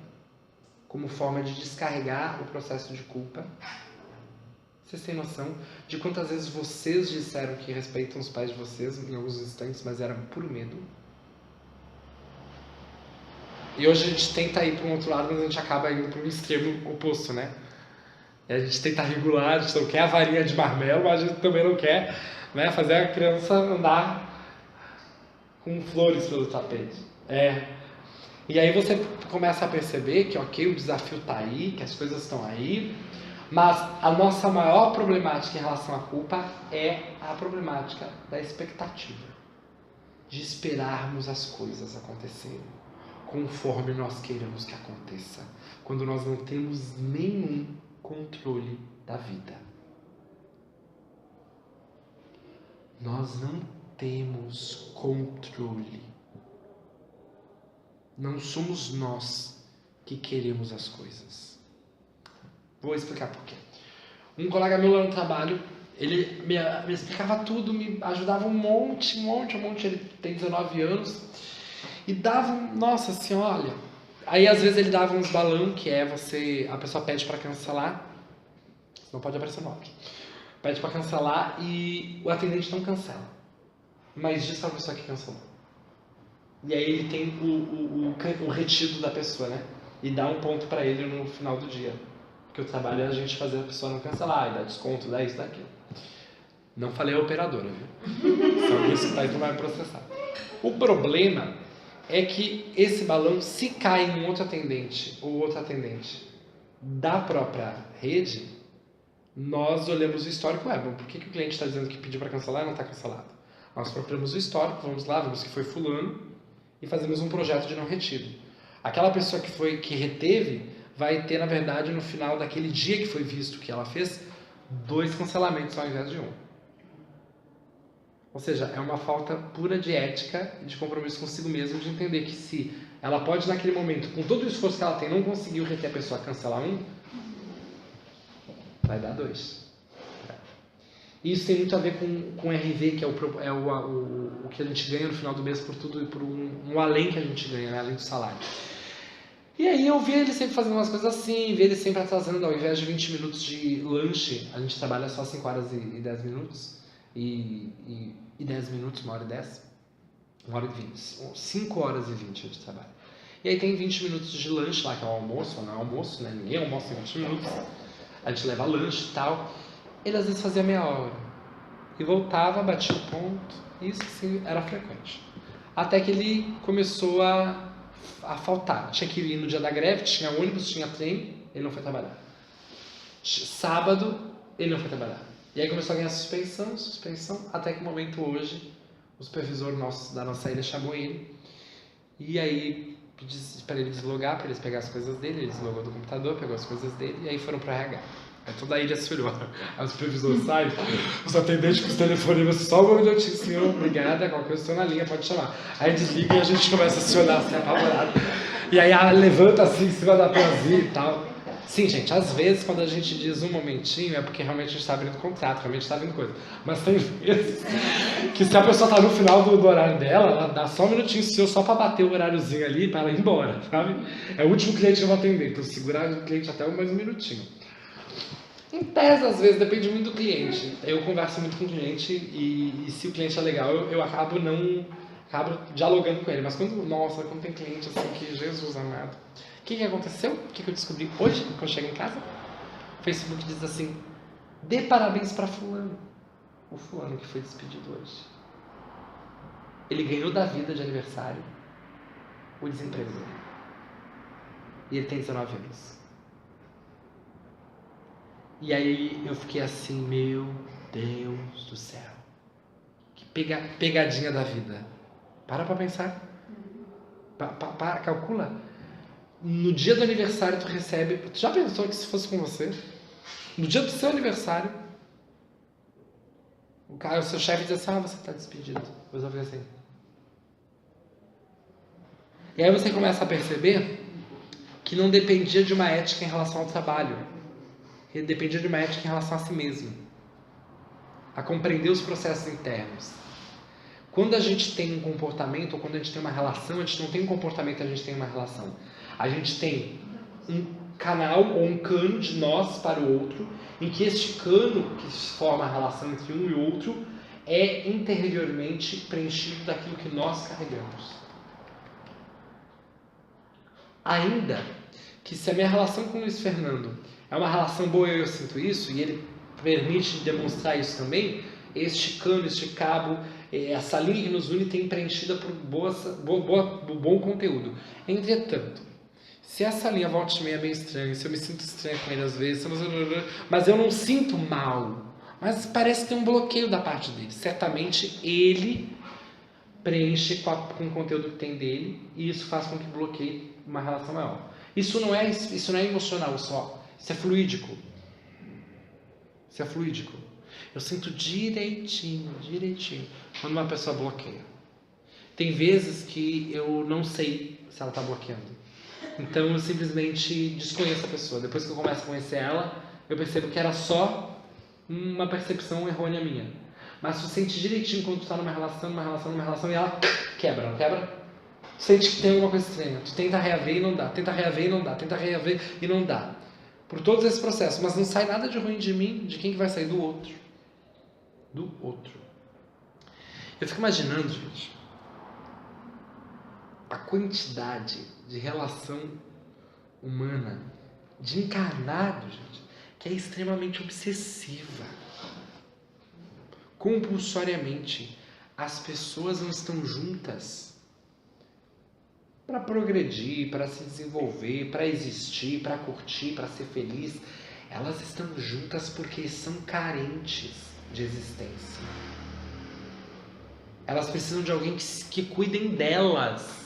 como forma de descarregar o processo de culpa? Vocês têm noção de quantas vezes vocês disseram que respeitam os pais de vocês em alguns instantes, mas era por medo? E hoje a gente tenta ir para um outro lado, mas a gente acaba indo para um extremo oposto, né? E a gente tenta regular, a gente não quer a varinha de marmelo, mas a gente também não quer, né, fazer a criança andar com flores pelo tapete. E aí você começa a perceber que, ok, o desafio está aí, que as coisas estão aí, mas a nossa maior problemática em relação à culpa é a problemática da expectativa. De esperarmos as coisas acontecerem conforme nós queiramos que aconteça, quando nós não temos nenhum controle da vida. Nós não temos controle. Não somos nós que queremos as coisas. Vou explicar por quê. Um colega meu lá no trabalho, ele me explicava tudo, me ajudava um monte, ele tem 19 anos, e dava, nossa senhora, olha, aí às vezes ele dava uns balão, que é a pessoa pede para cancelar, não pode aparecer o nome, pede para cancelar e o atendente não cancela, mas diz para a pessoa que cancelou. E aí ele tem o retido da pessoa, né? E dá um ponto para ele no final do dia. Porque o trabalho é a gente fazer a pessoa não cancelar, e dar desconto, dá isso, daquilo. Não falei a operadora, viu? Se alguém escutar isso, não vai me processar. O problema é que esse balão, se cai em um outro atendente ou outro atendente da própria rede, nós olhamos o histórico. Por que o cliente está dizendo que pediu para cancelar e não está cancelado? Nós procuramos o histórico, vamos lá, vemos que foi fulano e fazemos um projeto de não retido. Aquela pessoa que reteve vai ter, na verdade, no final daquele dia que foi visto que ela fez, 2 cancelamentos ao invés de 1. Ou seja, é uma falta pura de ética e de compromisso consigo mesmo, de entender que se ela pode, naquele momento, com todo o esforço que ela tem, não conseguiu reter a pessoa a cancelar 1, vai dar 2. Isso tem muito a ver com RV, que é o que a gente ganha no final do mês por tudo e por um além que a gente ganha, né? Além do salário. E aí eu vi ele sempre fazendo umas coisas assim, vi ele sempre atrasando, ao invés de 20 minutos de lanche, a gente trabalha só 5 horas e 10 minutos, e 10 minutos, 1 hora e 10, 1 hora e 20, 5 horas e 20 de trabalho. E aí tem 20 minutos de lanche lá, que é o almoço, não é almoço, né? Ninguém almoça em 20 minutos, a gente leva lanche e tal. Ele às vezes fazia meia hora, e voltava, batia o ponto, isso sim era frequente. Até que ele começou a faltar, tinha que ir no dia da greve, tinha ônibus, tinha trem, ele não foi trabalhar. Sábado, ele não foi trabalhar. E aí começou a ganhar suspensão, até que o momento hoje, o supervisor da nossa ilha chamou ele. E aí disse para ele deslogar, para eles pegar as coisas dele. Ele deslogou do computador, pegou as coisas dele e aí foram para RH. Aí toda a ilha se olhou. Aí o supervisor sai, os atendentes com os telefonemas, só um minutinho, senhor, obrigada, qualquer coisa estou na linha, pode chamar. Aí desliga e a gente começa a se olhar assim, apavorado. E aí ela levanta assim em cima da pezinha e tal. Sim, gente, às vezes quando a gente diz um momentinho é porque realmente a gente está abrindo contrato, realmente está vindo coisa. Mas tem vezes que se a pessoa está no final do horário dela, ela dá só um minutinho seu só para bater o horáriozinho ali para ela ir embora, sabe? É o último cliente que eu vou atender, então segurar o cliente até mais um minutinho. Em tese, às vezes, depende muito do cliente. Eu converso muito com o cliente e se o cliente é legal, eu acabo dialogando com ele. Mas quando tem cliente assim que, Jesus amado. O que aconteceu? O que eu descobri hoje, quando eu chego em casa? O Facebook diz assim, dê parabéns para fulano. O fulano que foi despedido hoje. Ele ganhou da vida de aniversário o desemprego dele. E ele tem 19 anos. E aí eu fiquei assim, meu Deus do céu. Que pegadinha da vida. Para pensar. Calcula. No dia do aniversário tu recebe... Tu já pensou que se fosse com você? No dia do seu aniversário, o seu chefe diz assim, você está despedido. Depois eu fico assim. E aí você começa a perceber que não dependia de uma ética em relação ao trabalho. Ele dependia de uma ética em relação a si mesmo. A compreender os processos internos. Quando a gente tem um comportamento, ou quando a gente tem uma relação, a gente não tem um comportamento, a gente tem uma relação. A gente tem um canal ou um cano de nós para o outro, em que este cano, que forma a relação entre um e outro, é interiormente preenchido daquilo que nós carregamos. Ainda que se a minha relação com o Luiz Fernando é uma relação boa e eu sinto isso, e ele permite demonstrar isso também, este cano, este cabo, essa linha que nos une tem preenchida por bom conteúdo. Entretanto, se essa linha volta de mim é bem estranha, se eu me sinto estranho com ele às vezes, mas eu não sinto mal, mas parece ter um bloqueio da parte dele. Certamente ele preenche com o conteúdo que tem dele, e isso faz com que bloqueie uma relação maior. Isso não é emocional só, isso é fluídico. Isso é fluídico. Eu sinto direitinho, quando uma pessoa bloqueia. Tem vezes que eu não sei se ela está bloqueando. Então eu simplesmente desconheço a pessoa. Depois que eu começo a conhecer ela, eu percebo que era só uma percepção errônea minha. Mas tu sente direitinho quando tu está numa relação e ela quebra, não quebra? Tu sente que tem alguma coisa estranha. Tu tenta reaver e não dá, tenta reaver e não dá. Por todos esses processos, mas não sai nada de ruim de mim, de quem que vai sair? Do outro. Do outro. Eu fico imaginando, gente, a quantidade de relação humana, de encarnado, gente, que é extremamente obsessiva. Compulsoriamente, as pessoas não estão juntas para progredir, para se desenvolver, para existir, para curtir, para ser feliz. Elas estão juntas porque são carentes de existência. Elas precisam de alguém que cuidem delas.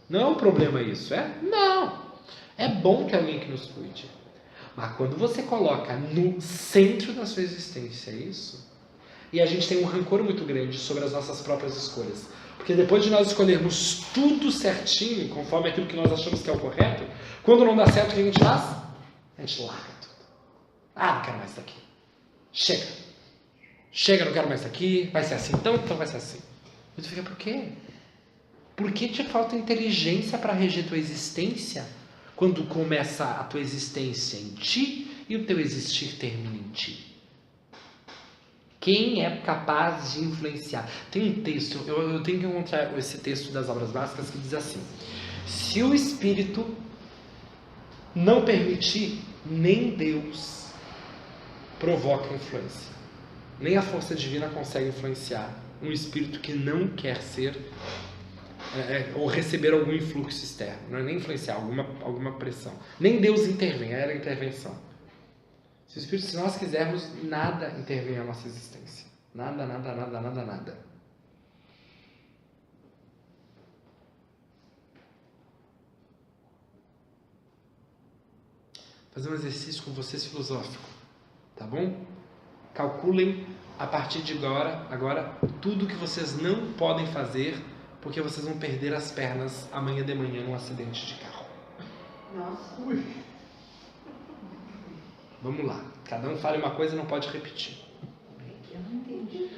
Não é um problema isso, é? Não. É bom ter alguém que nos cuide. Mas quando você coloca no centro da sua existência isso, e a gente tem um rancor muito grande sobre as nossas próprias escolhas. Porque depois de nós escolhermos tudo certinho, conforme aquilo que nós achamos que é o correto, quando não dá certo, o que a gente faz? A gente larga tudo. Não quero mais isso daqui. Chega, não quero mais isso aqui. Vai ser assim então vai ser assim. E tu fica, por quê? Por que te falta inteligência para reger tua existência quando começa a tua existência em ti e o teu existir termina em ti? Quem é capaz de influenciar? Tem um texto, eu tenho que encontrar esse texto das Obras Básicas que diz assim: se o Espírito não permitir, nem Deus provoca influência. Nem a força divina consegue influenciar um Espírito que não quer ser ou receber algum influxo externo. Não é nem influenciar, alguma pressão. Nem Deus intervém, era a intervenção. Se nós quisermos, nada intervém na nossa existência. Nada. fazer um exercício com vocês filosófico, tá bom? Calculem a partir de agora tudo que vocês não podem fazer porque vocês vão perder as pernas amanhã de manhã num acidente de carro. Nossa. Vamos lá. Cada um fala uma coisa e não pode repetir. Eu não entendi.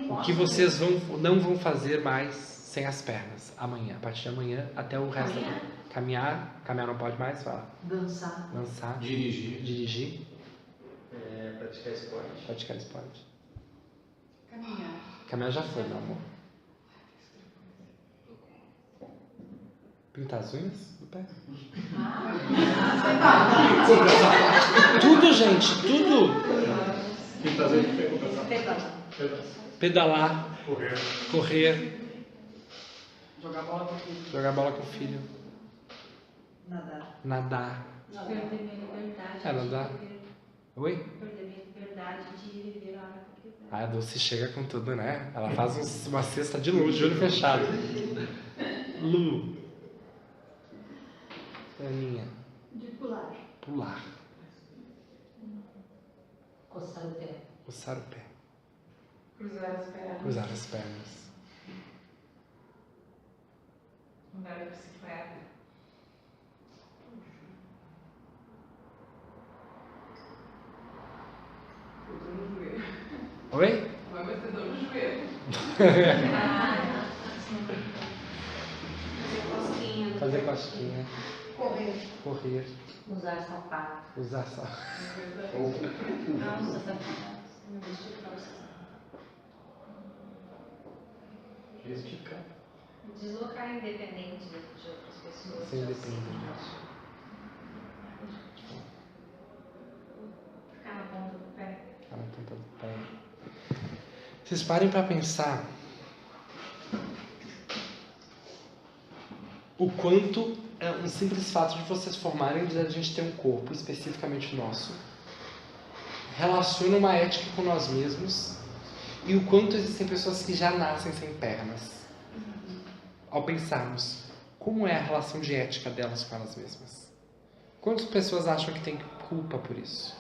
O que vocês não vão fazer mais sem as pernas amanhã, a partir de amanhã até o resto da vida. Caminhar não pode mais, fala. Dançar. Dirigir. Praticar esporte. Caminhar já foi, meu amor. Pintar as unhas do pé. Tudo, gente, tudo. Pintar as unhas do pé. Pedalar. Correr. Jogar bola com o filho. Jogar bola com o filho. Nadar. Perder minha liberdade. Nadar. Oi? Perder minha liberdade de viver a hora que eu quiser. A Dulce chega com tudo, né? Ela faz uma cesta de luz, de olho fechado. Lu. Aninha. De pular. Pular. Coçar o pé. Coçar o pé. Cruzar as pernas. Cruzar as pernas. Andar de bicicleta. Oi? Vai bater dor no joelho. Fazer cosquinha. Correr. Usar sapato. Usar só. Calça, sapato. Me vestir calça. Esticar. Deslocar independente de outras pessoas. Ser independente. Ficar na ponta do pé. Ficar na ponta do pé. Vocês parem para pensar o quanto é um simples fato de vocês formarem de a gente ter um corpo especificamente nosso relaciona uma ética com nós mesmos e o quanto existem pessoas que já nascem sem pernas. Ao pensarmos como é a relação de ética delas com elas mesmas. Quantas pessoas acham que tem culpa por isso?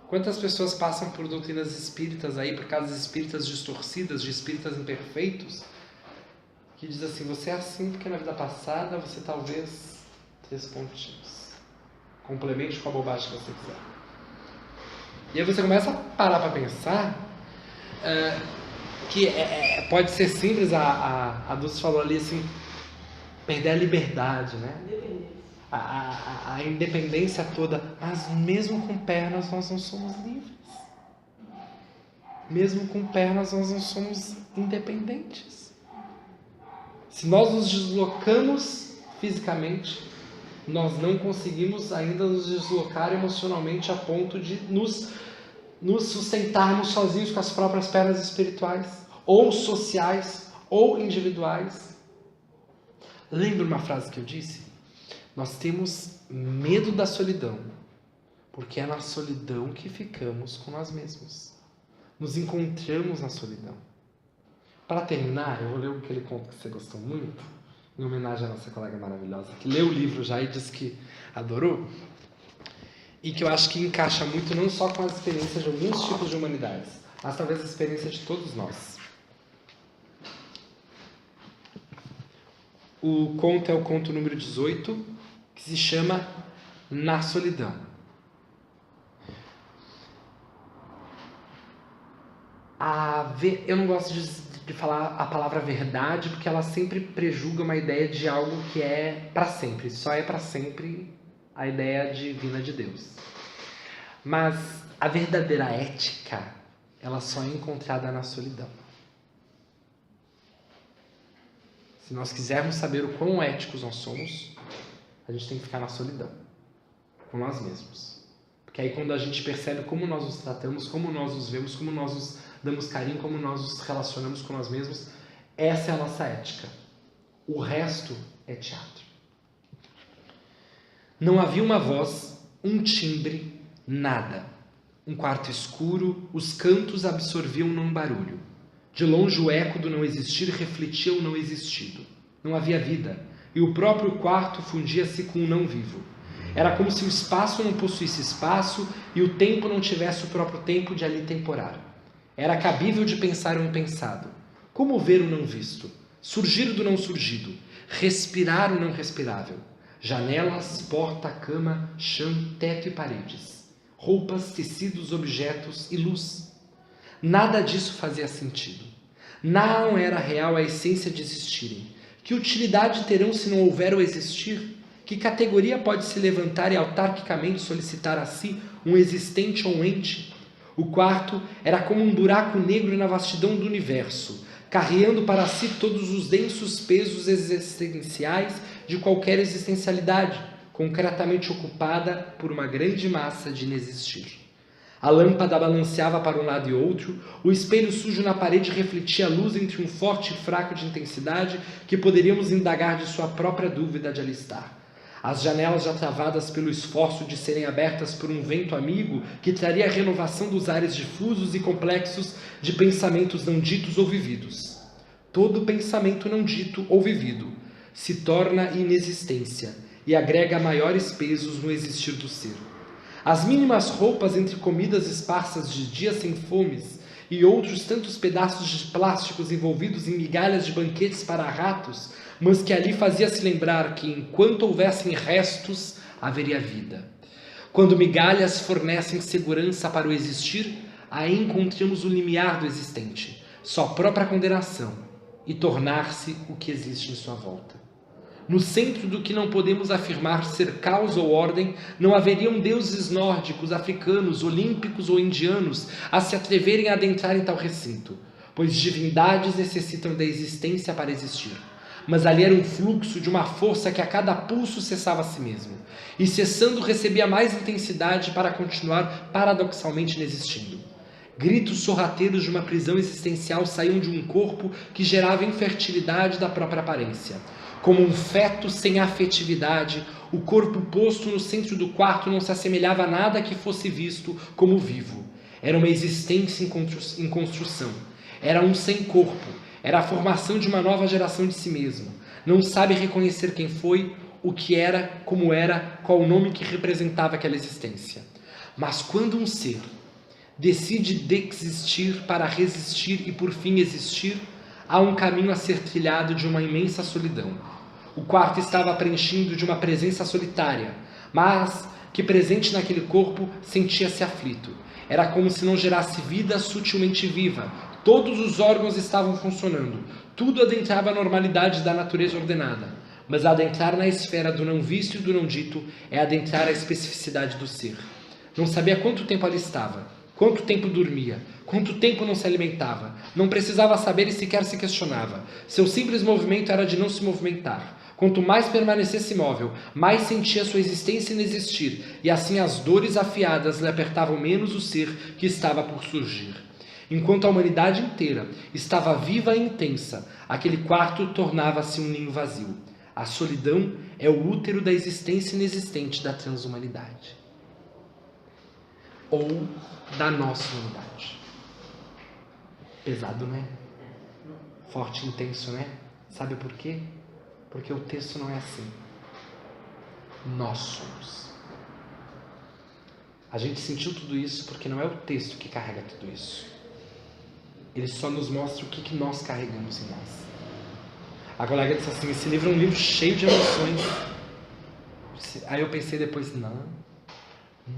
Quantas pessoas passam por doutrinas espíritas aí, por casas espíritas distorcidas, de espíritas imperfeitos, que diz assim, você é assim porque na vida passada você talvez 3 pontinhos. Complemente com a bobagem que você quiser. E aí você começa a parar para pensar que pode ser simples, a Dulce falou ali assim, perder a liberdade, né? A independência toda, mas mesmo com pernas nós não somos livres. Mesmo com pernas nós não somos independentes. Se nós nos deslocamos fisicamente, nós não conseguimos ainda nos deslocar emocionalmente a ponto de nos sustentarmos sozinhos com as próprias pernas espirituais, ou sociais, ou individuais. Lembra uma frase que eu disse? Nós temos medo da solidão, porque é na solidão que ficamos com nós mesmos. Nos encontramos na solidão. Para terminar, eu vou ler aquele conto que você gostou muito, em homenagem à nossa colega maravilhosa, que leu o livro já e disse que adorou, e que eu acho que encaixa muito não só com as experiências de alguns tipos de humanidades, mas talvez a experiência de todos nós. O conto é o conto número 18, que se chama Na Solidão. Eu não gosto de falar a palavra verdade, porque ela sempre prejuga uma ideia de algo que é para sempre. Só é para sempre a ideia divina de Deus. Mas a verdadeira ética, ela só é encontrada na solidão. Se nós quisermos saber o quão éticos nós somos, a gente tem que ficar na solidão, com nós mesmos. Porque aí quando a gente percebe como nós nos tratamos, como nós nos vemos, como nós nos damos carinho, como nós nos relacionamos com nós mesmos, essa é a nossa ética. O resto é teatro. Não havia uma voz, um timbre, nada. Um quarto escuro, os cantos absorviam num barulho. De longe o eco do não existir refletia o não existido. Não havia vida, e o próprio quarto fundia-se com o não vivo. Era como se o espaço não possuísse espaço e o tempo não tivesse o próprio tempo de ali temporar. Era cabível de pensar o impensado. Como ver o não visto? Surgir do não surgido. Respirar o não respirável. Janelas, porta, cama, chão, teto e paredes. Roupas, tecidos, objetos e luz. Nada disso fazia sentido. Não era real a essência de existirem. Que utilidade terão se não houver o existir? Que categoria pode se levantar e autarquicamente solicitar a si um existente ou um ente? O quarto era como um buraco negro na vastidão do universo, carreando para si todos os densos pesos existenciais de qualquer existencialidade, concretamente ocupada por uma grande massa de inexistir. A lâmpada balanceava para um lado e outro, o espelho sujo na parede refletia a luz entre um forte e fraco de intensidade que poderíamos indagar de sua própria dúvida de ali estar. As janelas já travadas pelo esforço de serem abertas por um vento amigo que traria a renovação dos ares difusos e complexos de pensamentos não ditos ou vividos. Todo pensamento não dito ou vivido se torna inexistência e agrega maiores pesos no existir do ser. As mínimas roupas entre comidas esparsas de dias sem fomes e outros tantos pedaços de plásticos envolvidos em migalhas de banquetes para ratos, mas que ali fazia-se lembrar que, enquanto houvessem restos, haveria vida. Quando migalhas fornecem segurança para o existir, aí encontramos o limiar do existente, sua própria condenação, e tornar-se o que existe em sua volta. No centro do que não podemos afirmar ser caos ou ordem, não haveriam deuses nórdicos, africanos, olímpicos ou indianos a se atreverem a adentrar em tal recinto, pois divindades necessitam da existência para existir. Mas ali era um fluxo de uma força que a cada pulso cessava a si mesmo, e cessando recebia mais intensidade para continuar paradoxalmente inexistindo. Gritos sorrateiros de uma prisão existencial saíam de um corpo que gerava infertilidade da própria aparência. Como um feto sem afetividade, o corpo posto no centro do quarto não se assemelhava a nada que fosse visto como vivo. Era uma existência em construção. Era um sem corpo. Era a formação de uma nova geração de si mesmo. Não sabe reconhecer quem foi, o que era, como era, qual o nome que representava aquela existência. Mas quando um ser decide desistir para resistir e por fim existir, há um caminho a ser trilhado de uma imensa solidão. O quarto estava preenchido de uma presença solitária, mas que presente naquele corpo sentia-se aflito. Era como se não gerasse vida sutilmente viva. Todos os órgãos estavam funcionando. Tudo adentrava a normalidade da natureza ordenada. Mas adentrar na esfera do não visto e do não dito é adentrar a especificidade do ser. Não sabia quanto tempo ali estava, quanto tempo dormia, quanto tempo não se alimentava. Não precisava saber e sequer se questionava. Seu simples movimento era de não se movimentar. Quanto mais permanecesse imóvel, mais sentia sua existência inexistir, e assim as dores afiadas lhe apertavam menos o ser que estava por surgir. Enquanto a humanidade inteira estava viva e intensa, aquele quarto tornava-se um ninho vazio. A solidão é o útero da existência inexistente da transhumanidade. Ou da nossa humanidade. Pesado, né? Forte e intenso, né? Sabe por quê? Porque o texto não é assim. Nós somos. A gente sentiu tudo isso porque não é o texto que carrega tudo isso. Ele só nos mostra o que nós carregamos em nós. A colega disse assim, esse livro é um livro cheio de emoções. Aí eu pensei depois, não.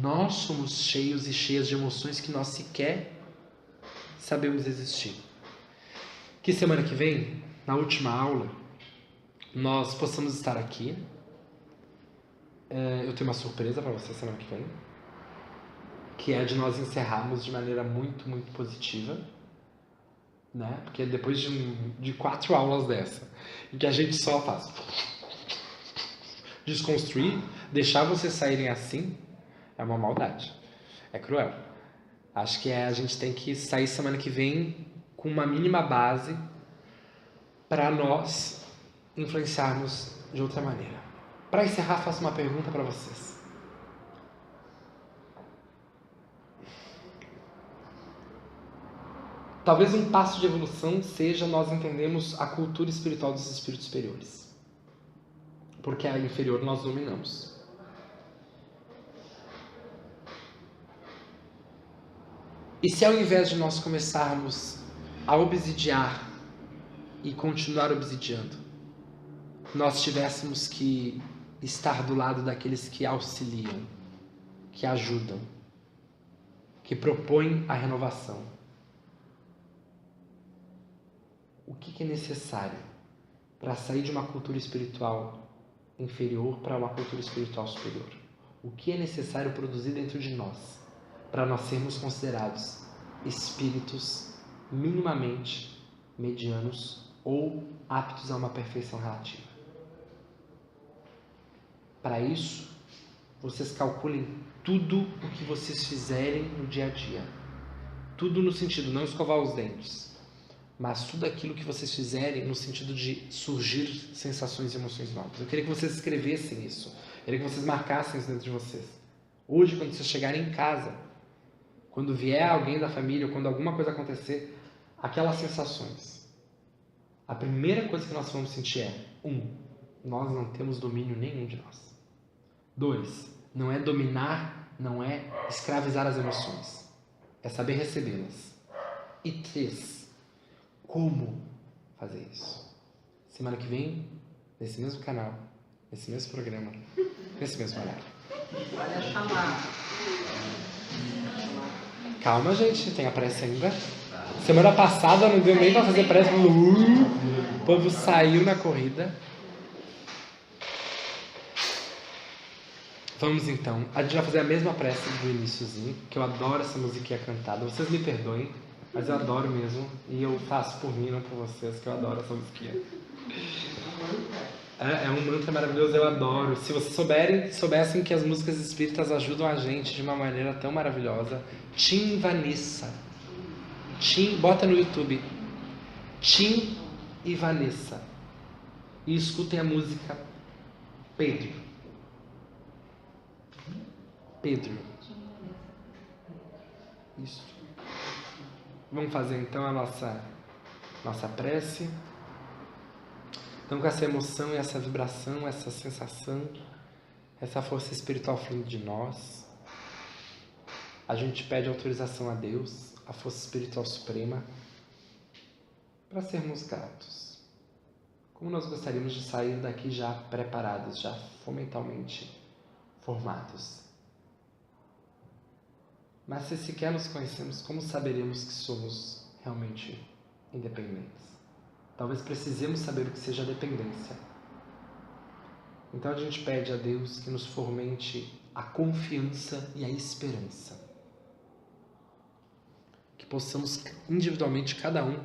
Nós somos cheios e cheias de emoções que nós sequer sabemos existir. Que semana que vem, na última aula, nós possamos estar aqui. Eu tenho uma surpresa para você semana que vem, que é de nós encerrarmos de maneira muito, muito positiva, né? Porque depois de 4 aulas dessa, em que a gente só faz desconstruir, deixar vocês saírem assim, é uma maldade, é cruel. Acho que a gente tem que sair semana que vem com uma mínima base para nós influenciarmos de outra maneira. Para encerrar, faço uma pergunta para vocês. Talvez um passo de evolução seja nós entendermos a cultura espiritual dos espíritos superiores. Porque a inferior nós dominamos. E se ao invés de nós começarmos a obsidiar e continuar obsidiando, nós tivéssemos que estar do lado daqueles que auxiliam, que ajudam, que propõem a renovação? O que é necessário para sair de uma cultura espiritual inferior para uma cultura espiritual superior? O que é necessário produzir dentro de nós para nós sermos considerados espíritos minimamente medianos ou aptos a uma perfeição relativa? Para isso, vocês calculem tudo o que vocês fizerem no dia a dia. Tudo no sentido, não escovar os dentes, mas tudo aquilo que vocês fizerem no sentido de surgir sensações e emoções novas. Eu queria que vocês escrevessem isso. Eu queria que vocês marcassem isso dentro de vocês. Hoje, quando vocês chegarem em casa, quando vier alguém da família, ou quando alguma coisa acontecer, aquelas sensações. A primeira coisa que nós vamos sentir é: 1. Nós não temos domínio nenhum de nós. 2. Não é dominar, não é escravizar as emoções. É saber recebê-las. E 3. Como fazer isso? Semana que vem, nesse mesmo canal, nesse mesmo programa, nesse mesmo horário. Olha a chamada. Calma, gente, tem a prece ainda. Semana passada não deu nem pra fazer prece. O povo saiu na corrida. Vamos então. A gente vai fazer a mesma prece do iniciozinho, que eu adoro essa musiquinha cantada. Vocês me perdoem, mas eu adoro mesmo. E eu faço por mim, não por vocês, que eu adoro essa musiquinha. É um mantra maravilhoso, eu adoro. Se vocês soubessem que as músicas espíritas ajudam a gente de uma maneira tão maravilhosa. Tim Vanessa. Bota no YouTube. Tim e Vanessa. E escutem a música Pedro. Isso. Vamos fazer então a nossa prece. Então, com essa emoção e essa vibração, essa sensação, essa força espiritual fluindo de nós, a gente pede autorização a Deus, a força espiritual suprema, para sermos gratos. Como nós gostaríamos de sair daqui já preparados, já mentalmente formados. Mas se sequer nos conhecemos, como saberemos que somos realmente independentes? Talvez precisemos saber o que seja dependência. Então a gente pede a Deus que nos fomente a confiança e a esperança. Que possamos individualmente, cada um,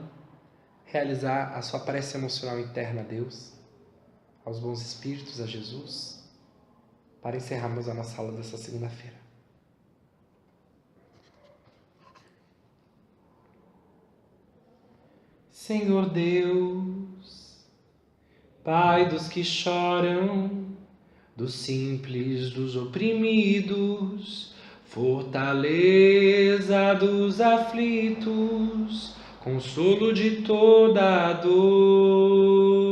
realizar a sua prece emocional interna a Deus, aos bons espíritos, a Jesus, para encerrarmos a nossa aula dessa segunda-feira. Senhor Deus, Pai dos que choram, dos simples, dos oprimidos, fortaleza dos aflitos, consolo de toda a dor.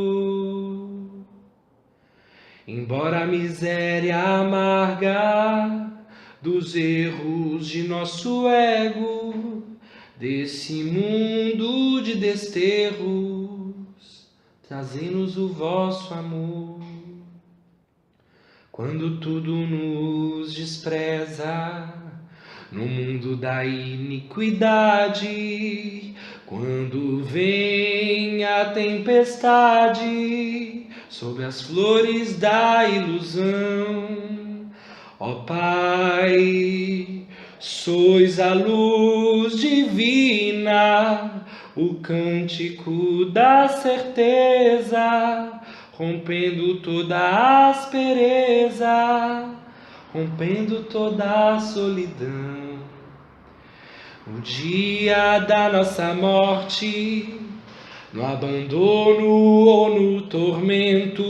Embora a miséria amarga dos erros de nosso ego, desse mundo de desterros, trazei-nos o vosso amor. Quando tudo nos despreza, no mundo da iniquidade, quando vem a tempestade, sob as flores da ilusão, ó Pai, sois a luz divina, o cântico da certeza, rompendo toda a aspereza, rompendo toda a solidão. O dia da nossa morte, no abandono ou no tormento,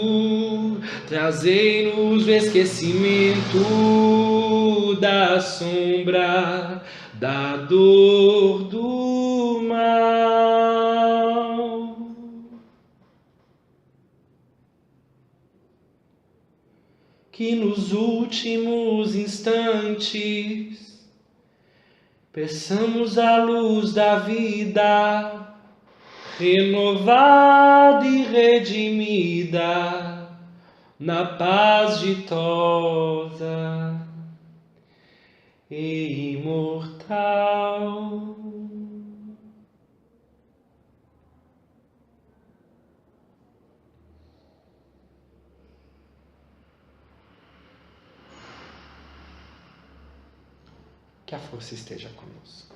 trazei-nos o esquecimento da sombra, da dor, do mal. Que nos últimos instantes Peçamos a luz da vida, renovada e redimida, na paz ditosa e imortal. Que a força esteja conosco.